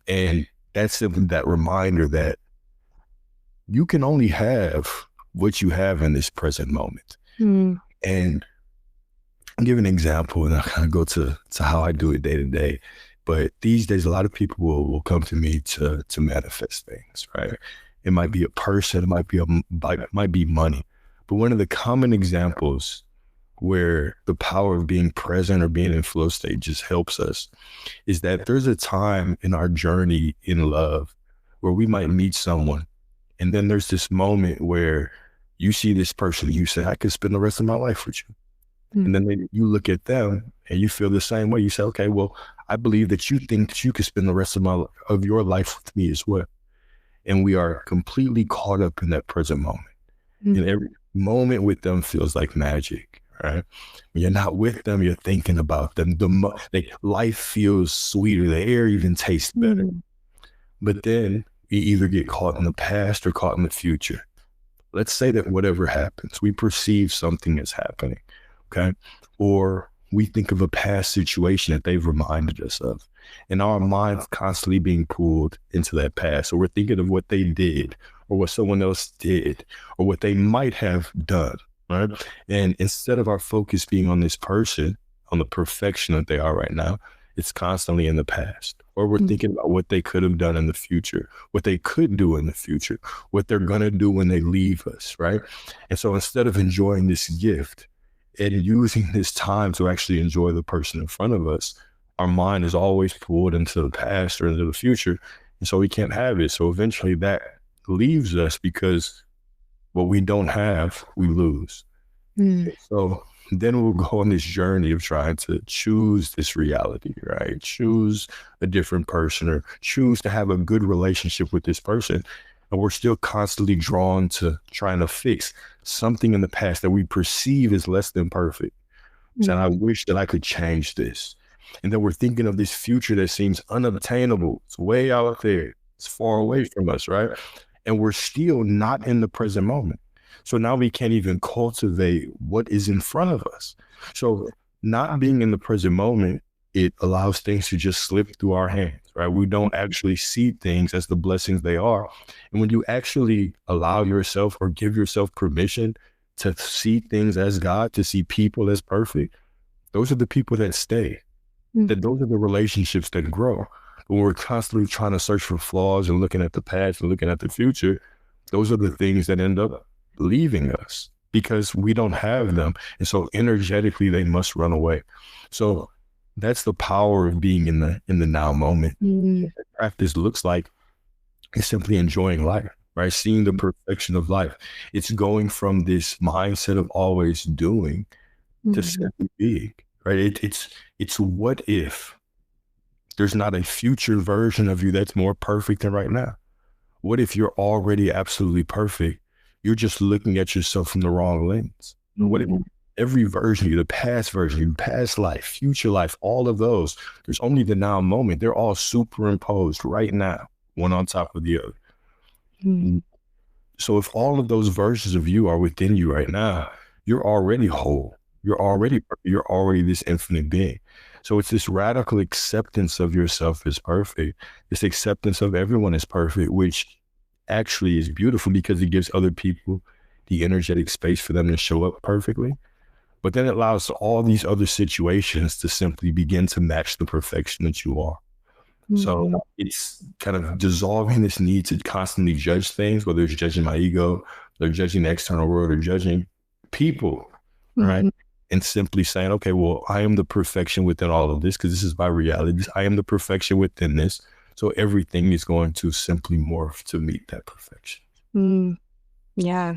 And that's simply that reminder that you can only have what you have in this present moment. Mm. And I'll give an example, and I kind of go to how I do it day to day. But these days, a lot of people will come to me to manifest things, right? It might be a person, it might be money. But one of the common examples where the power of being present or being in flow state just helps us is that there's a time in our journey in love where we might meet someone. And then there's this moment where you see this person, you say, I could spend the rest of my life with you. And then you look at them and you feel the same way. You say, okay, well, I believe that you think that you could spend the rest of your life with me as well. And we are completely caught up in that present moment. And every moment with them feels like magic, right? When you're not with them, you're thinking about them. Like life feels sweeter. The air even tastes better. But then we either get caught in the past or caught in the future. Let's say that whatever happens, we perceive something is happening, okay? Or we think of a past situation that they've reminded us of. And our mind's constantly being pulled into that past. So we're thinking of what they did or what someone else did or what they might have done, right? And instead of our focus being on this person, on the perfection that they are right now, it's constantly in the past. Or we're thinking about what they could have done in the future, what they could do in the future, what they're going to do when they leave us, right? And so instead of enjoying this gift and using this time to actually enjoy the person in front of us, our mind is always pulled into the past or into the future. And so we can't have it. So eventually that leaves us because what we don't have, we lose. So then we'll go on this journey of trying to choose this reality, right? Choose a different person or choose to have a good relationship with this person. And we're still constantly drawn to trying to fix something in the past that we perceive as less than perfect. So I wish that I could change this. And then we're thinking of this future that seems unobtainable. It's way out there. It's far away from us, right? And we're still not in the present moment. So now we can't even cultivate what is in front of us. So not being in the present moment, it allows things to just slip through our hands, right? We don't actually see things as the blessings they are. And when you actually allow yourself or give yourself permission to see things as God, to see people as perfect, those are the people that stay. That those are the relationships that grow. When we're constantly trying to search for flaws and looking at the past and looking at the future, those are the things that end up leaving us because we don't have them. And so energetically, they must run away. So that's the power of being in the now moment. What practice looks like is simply enjoying life, right? Seeing the perfection of life. It's going from this mindset of always doing to simply being, right? It's what if there's not a future version of you that's more perfect than right now? What if you're already absolutely perfect? You're just looking at yourself from the wrong lens. What if every version of you, the past version, your past life, future life, all of those, there's only the now moment. They're all superimposed right now, one on top of the other. So if all of those versions of you are within you right now, you're already whole. You're already this infinite being. So it's this radical acceptance of yourself as perfect, this acceptance of everyone as perfect, which actually is beautiful because it gives other people the energetic space for them to show up perfectly. But then it allows all these other situations to simply begin to match the perfection that you are. So it's kind of dissolving this need to constantly judge things, whether it's judging my ego, or judging the external world, or judging people, right? And simply saying, okay, well, I am the perfection within all of this because this is my reality. I am the perfection within this. So everything is going to simply morph to meet that perfection. Yeah.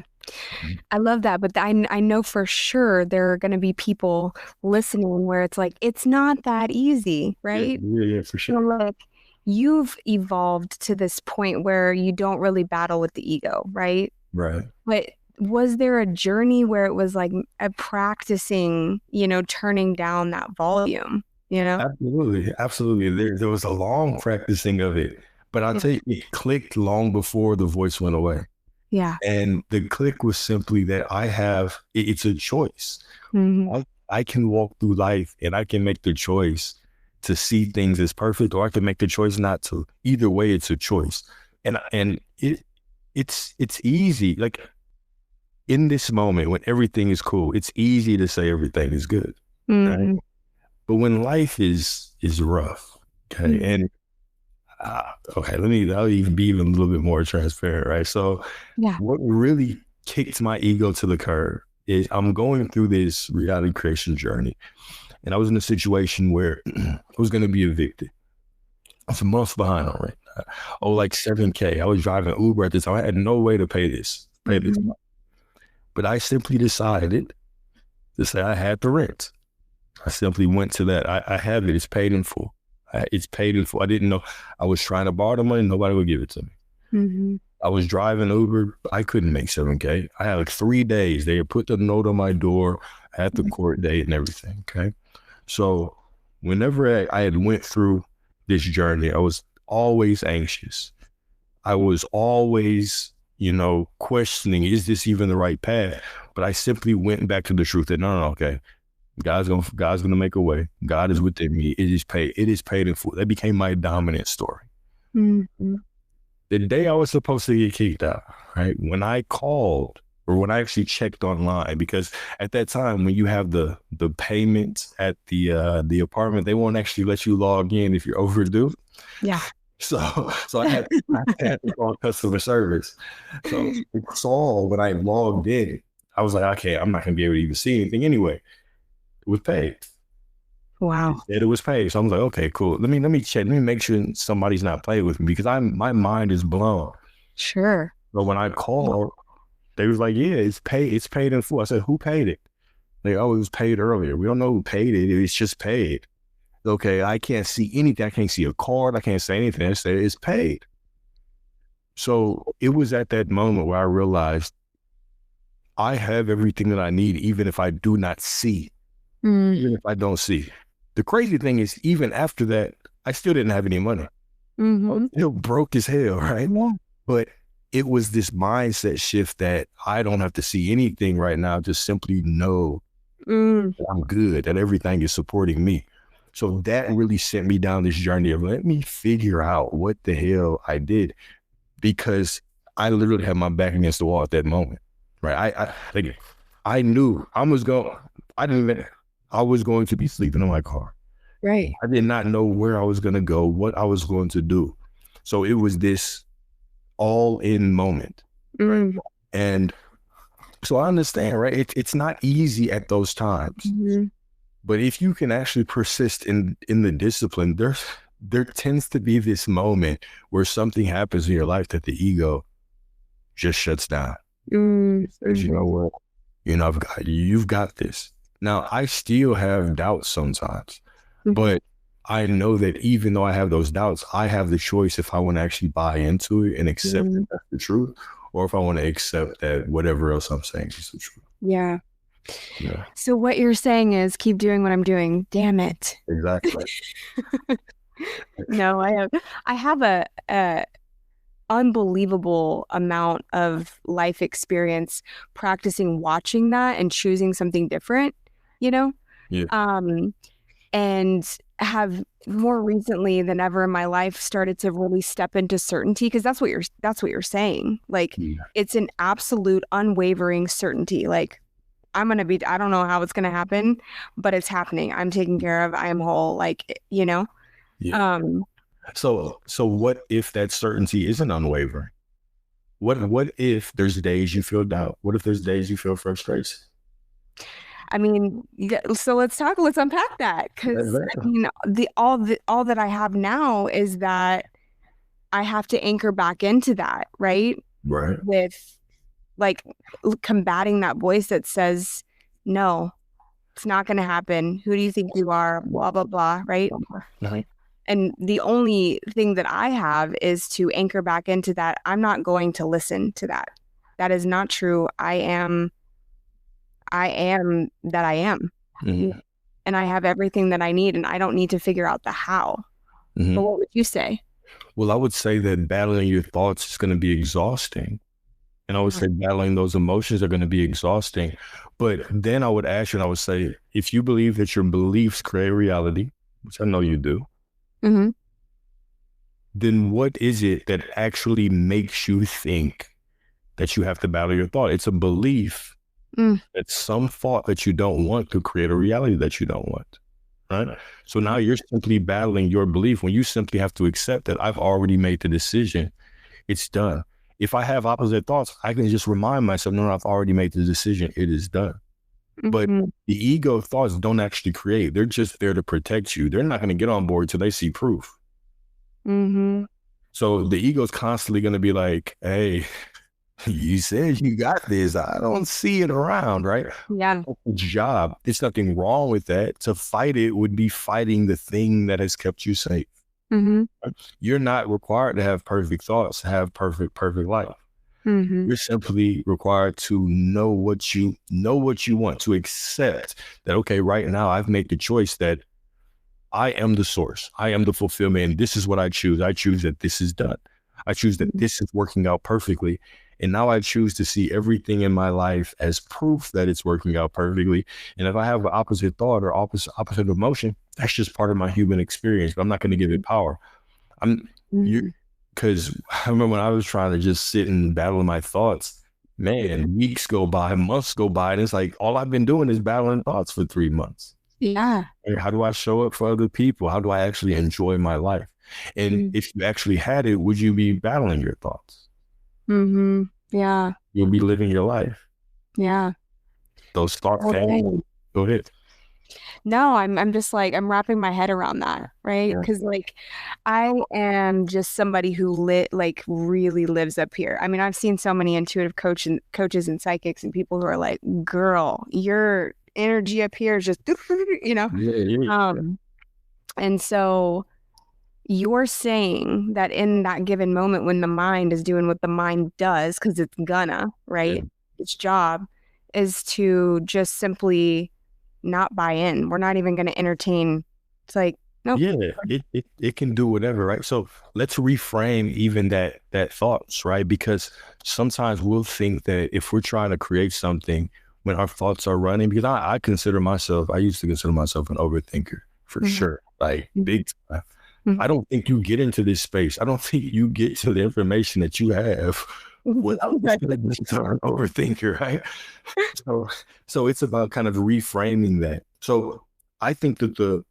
I love that. But I know for sure there are going to be people listening where it's like, it's not that easy, right? Yeah, for sure. Like, you've evolved to this point where you don't really battle with the ego, right? Right. But was there a journey where it was like a practicing, turning down that volume, Absolutely. There was a long practicing of it, but I'll tell you, it clicked long before the voice went away. Yeah. And the click was simply that it's a choice. I can walk through life and I can make the choice to see things as perfect, or I can make the choice not to. Either way, it's a choice. And it's easy. Like in this moment when everything is cool, it's easy to say everything is good. Right? But when life is rough, okay, and I'll even be even a little bit more transparent, right? So what really kicked my ego to the curb is I'm going through this reality creation journey, and I was in a situation where I was going to be evicted. I was a month behind on rent. I owe like $7K. I was driving Uber at this time. I had no way to pay this. But I simply decided to say I had the rent. I simply went to that. I have it. It's paid in full. It's paid in full. I didn't know. I was trying to borrow the money. Nobody would give it to me. I was driving Uber. I couldn't make $7K. I had like 3 days. They had put the note on my door, had the court date and everything. Okay. So whenever I had went through this journey, I was always anxious. I was always, questioning, is this even the right path? But I simply went back to the truth that no, okay. God's gonna make a way. God is within me. It is paid in full. That became my dominant story. The day I was supposed to get kicked out, right? When I called, or when I actually checked online, because at that time when you have the payments at the apartment, they won't actually let you log in if you're overdue. Yeah. So I had to call customer service. So I saw when I logged in, I was like, okay, I'm not gonna be able to even see anything anyway. It was paid. Wow. It was paid. So I was like, okay, cool. Let me check. Let me make sure somebody's not playing with me, because my mind is blown. Sure. But when I called, they was like, yeah, it's paid. It's paid in full. I said, who paid it? It was paid earlier. We don't know who paid it. It's just paid. Okay, I can't see anything. I can't see a card. I can't say anything. I said, it's paid. So it was at that moment where I realized I have everything that I need, even if I do not see. Even if I don't see. The crazy thing is, even after that, I still didn't have any money. I was still broke as hell, right? Yeah. But it was this mindset shift that I don't have to see anything right now. Just simply know that I'm good, that everything is supporting me. So that really sent me down this journey of let me figure out what the hell I did, because I literally had my back against the wall at that moment, right? I knew I was going to be sleeping in my car. Right. I did not know where I was going to go, what I was going to do. So it was this all-in moment. And so I understand, right? It's not easy at those times. But if you can actually persist in the discipline, there tends to be this moment where something happens in your life that the ego just shuts down. It says, you know what? You've got this. Now, I still have doubts sometimes, but I know that even though I have those doubts, I have the choice if I want to actually buy into it and accept that that's the truth, or if I want to accept that whatever else I'm saying is the truth. Yeah. So what you're saying is keep doing what I'm doing. Damn it. Exactly. No, I have a unbelievable amount of life experience practicing watching that and choosing something different, and have more recently than ever in my life started to really step into certainty, because that's what you're saying. Like, it's an absolute unwavering certainty. Like, I don't know how it's going to happen, but it's happening. I'm taken care of. I am whole. Like, Yeah. So what if that certainty isn't unwavering? What if there's days you feel doubt? What if there's days you feel frustration? I mean, so let's unpack that, because all that I have now is that I have to anchor back into that, right? Right. With like combating that voice that says, no, it's not going to happen. Who do you think you are? Blah, blah, blah. Right. And the only thing that I have is to anchor back into that. I'm not going to listen to that. That is not true. I am that I am. And I have everything that I need, and I don't need to figure out the how. But what would you say? Well, I would say that battling your thoughts is going to be exhausting. And I would say battling those emotions are going to be exhausting. But then I would ask you, and I would say, if you believe that your beliefs create reality, which I know you do, then what is it that actually makes you think that you have to battle your thought? It's a belief that some thought that you don't want to create a reality that you don't want, right? So now you're simply battling your belief when you simply have to accept that I've already made the decision. It's done. if I have opposite thoughts, I can just remind myself, no, I've already made the decision. It is done. But Mm-hmm. the ego thoughts don't actually create. They're just there to protect you. They're not going to get on board till they see proof. Mm-hmm. So the ego is constantly going to be like, hey, you said you got this. I don't see it around, right? Yeah. Job. There's nothing wrong with that. To fight it would be fighting the thing that has kept you safe. Mm-hmm. You're not required to have perfect thoughts, to have perfect life. Mm-hmm. You're simply required to know what you want, to accept that, okay, right now I've made the choice that I am the source. I am the fulfillment. And this is what I choose. I choose that this is done. I choose that this is working out perfectly. And now I choose to see everything in my life as proof that it's working out perfectly. And if I have an opposite thought or opposite emotion, that's just part of my human experience. But I'm not going to give it power. Because I remember when I was trying to just sit and battle my thoughts, man, weeks go by, months go by, and it's like all I've been doing is battling thoughts for 3 months. Yeah. And how do I show up for other people? How do I actually enjoy my life? And if you actually had it, would you be battling your thoughts? Mm-hmm. Yeah. You'll be living your life. Yeah. Those thoughts came. Go ahead. No, I'm just like, I'm wrapping my head around that, right? Because like I am just somebody who really lives up here. I mean, I've seen so many intuitive coaches and psychics and people who are like, girl, your energy up here is just, you know. And so you're saying that in that given moment when the mind is doing what the mind does, because it's gonna, right? Its job is to just simply not buy in. We're not even going to entertain. It's like, nope. Yeah, it can do whatever, right? So let's reframe even that thoughts, right? Because sometimes we'll think that if we're trying to create something when our thoughts are running, because I used to consider myself an overthinker for sure, like big time. I don't think you get into this space. I don't think you get to the information that you have without being an overthinker, right? So it's about kind of reframing that. So I think that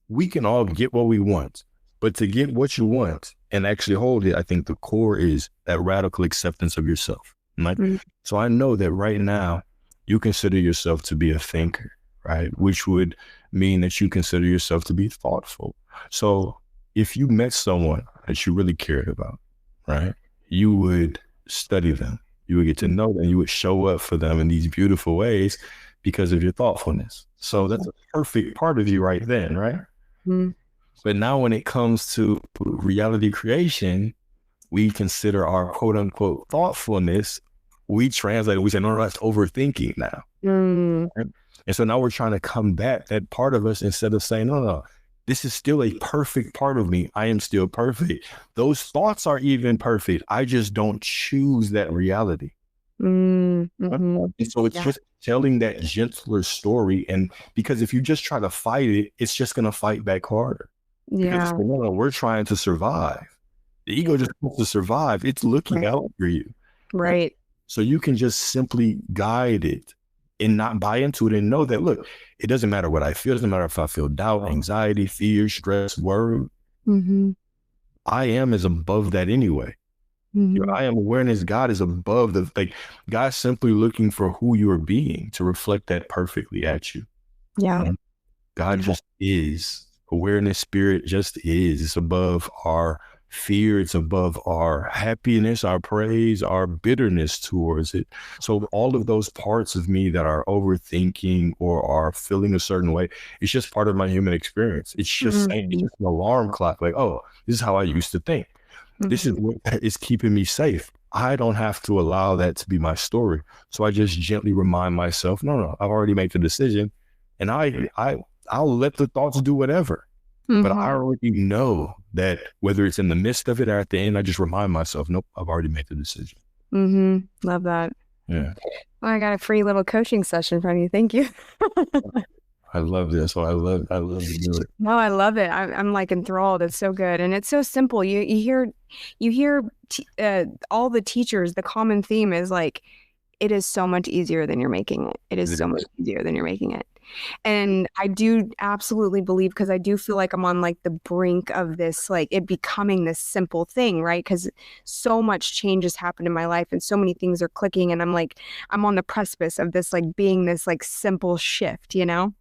we can all get what we want, but to get what you want and actually hold it, I think the core is that radical acceptance of yourself. Right? So I know that right now you consider yourself to be a thinker, right? Which would mean that you consider yourself to be thoughtful. So if you met someone that you really cared about, right, you would study them. You would get to know them. You would show up for them in these beautiful ways because of your thoughtfulness. So that's a perfect part of you right then, right? But now when it comes to reality creation, we consider our quote unquote thoughtfulness, we translate it, we say, no, that's overthinking now. Right? And so now we're trying to combat that part of us instead of saying, no, this is still a perfect part of me. I am still perfect. Those thoughts are even perfect. I just don't choose that reality. And so it's just telling that gentler story. And because if you just try to fight it, it's just going to fight back harder. Yeah. Because we're trying to survive. The ego just wants to survive. It's looking out for you. Right. So you can just simply guide it and not buy into it and know that, look, it doesn't matter what I feel. It doesn't matter if I feel doubt, anxiety, fear, stress, worry. I am is above that anyway. I am awareness. God is above God's simply looking for who you are being to reflect that perfectly at you. Yeah. God just is. Awareness, spirit just is. It's above our fear. It's above our happiness, our praise, our bitterness towards it. So all of those parts of me that are overthinking or are feeling a certain way, it's just part of my human experience. It's just saying, it's just an alarm clock. Like, oh, this is how I used to think. This is what is keeping me safe. I don't have to allow that to be my story. So I just gently remind myself, no, I've already made the decision, and I'll let the thoughts do whatever. But I already know that whether it's in the midst of it or at the end, I just remind myself, nope, I've already made the decision. Love that. Yeah. Well, I got a free little coaching session from you. Thank you. I love this. So I love to do it. No, I love it. I'm like enthralled. It's so good. And it's so simple. You hear all the teachers, the common theme is like, it is so much easier than you're making it. It is so much easier than you're making it. And I do absolutely believe, because I do feel like I'm on like the brink of this, like it becoming this simple thing, right? Because so much change has happened in my life and so many things are clicking. And I'm like, I'm on the precipice of this, like being this like simple shift, you know?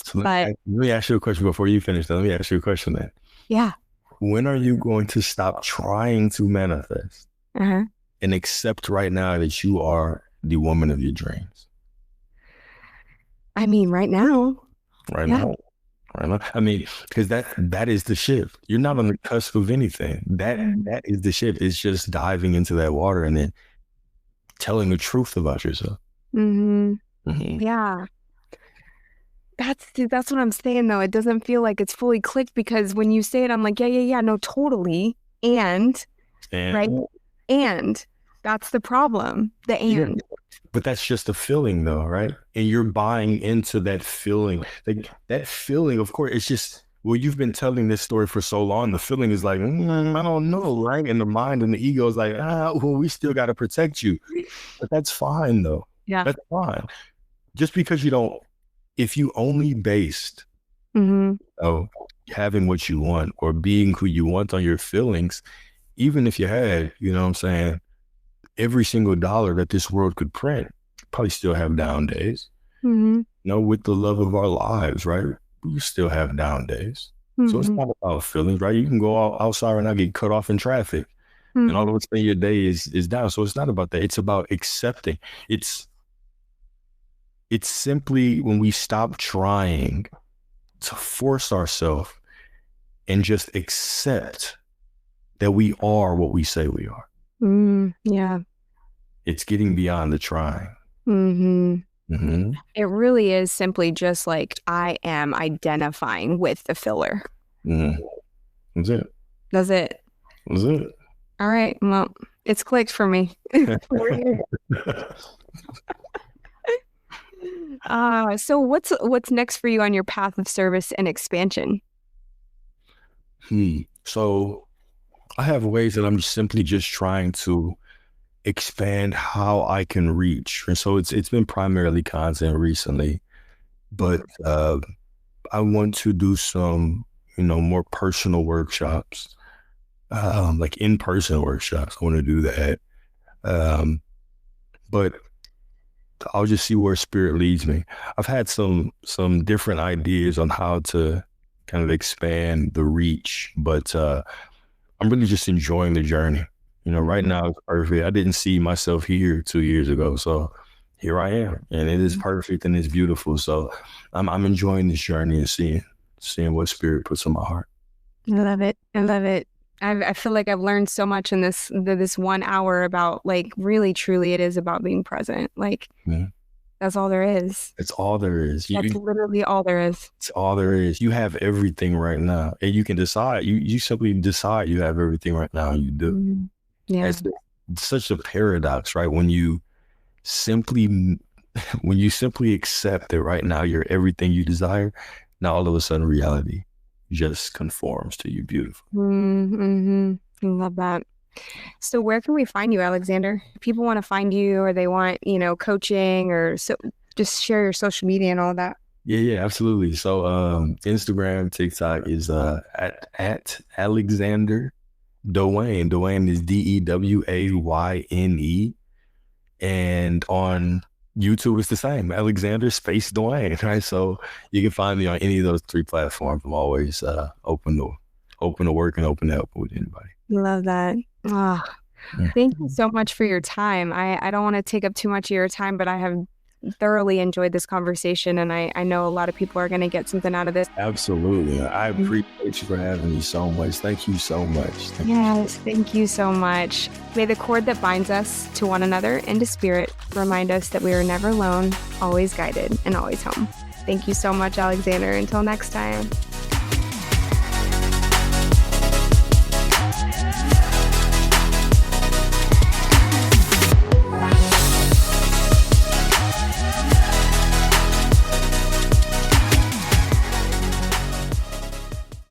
So But let me ask you a question before you finish that. Let me ask you a question then. yeah. When are you going to stop trying to manifest Uh-huh. and accept right now that you are the woman of your dreams? I mean, right now. Right Yeah. now. Right now. I mean, because that is the shift. You're not on the cusp of anything. That is the shift. It's just diving into that water and then telling the truth about yourself. Mm-hmm. Mm-hmm. Yeah. That's what I'm saying, though. It doesn't feel like it's fully clicked, because when you say it, I'm like, yeah, no, totally. And right. And that's the problem. The and. Yeah. But that's just a feeling though, right? And you're buying into that feeling. Like that feeling, of course, it's just, well, you've been telling this story for so long. The feeling is like, I don't know, right? And the mind and the ego is like, well, we still got to protect you. But that's fine though. Yeah. That's fine. Just because you don't, if you only based having what you want or being who you want on your feelings, even if you had, you know what I'm saying, every single dollar that this world could print, probably still have down days. You know, with the love of our lives, right? We still have down days. So it's not about feelings, right? You can go outside and not get cut off in traffic and all of a sudden your day is down. So it's not about that. It's about accepting. It's simply when we stop trying to force ourselves and just accept that we are what we say we are. Yeah. It's getting beyond the trying. It really is simply just like, I am identifying with the filler. That's it. That's it. That's it. All right. Well, it's clicked for me. So what's next for you on your path of service and expansion? So I have ways that I'm simply just trying to expand how I can reach. And so it's been primarily content recently, but I want to do some, more personal workshops, like in-person workshops. I want to do that. But I'll just see where spirit leads me. I've had some different ideas on how to kind of expand the reach, but I'm really just enjoying the journey. Right now it's perfect. I didn't see myself here 2 years ago, so here I am, and it is perfect and it's beautiful. So I'm enjoying this journey and seeing what spirit puts in my heart. I love it. I love it. I feel like I've learned so much in this 1 hour about, like, really, truly, it is about being present. Like, that's all there is. It's all there is. That's literally all there is. It's all there is. You have everything right now, and you can decide. You simply decide you have everything right now. You do. Yeah. It's such a paradox, right? When you simply accept that right now you're everything you desire, now all of a sudden reality just conforms to you. Beautiful. I love that. So where can we find you, Alexander? If people want to find you, or they want, coaching, or so, just share your social media and all that. Yeah, absolutely. So Instagram, TikTok is at Alexander DeWayne. DeWayne is DEWAYNE. And on YouTube, it's the same, Alexander space DeWayne, right? So you can find me on any of those 3 platforms. I'm always open to work and open to help with anybody. Love that. Thank you so much for your time. I don't want to take up too much of your time, but I have thoroughly enjoyed this conversation, and I know a lot of people are going to get something out of this. Absolutely. I appreciate you for having me so much. Thank you so much. Thank you so much. May the cord that binds us to one another and to spirit remind us that we are never alone, always guided, and always home. Thank you so much, Alexander. Until next time.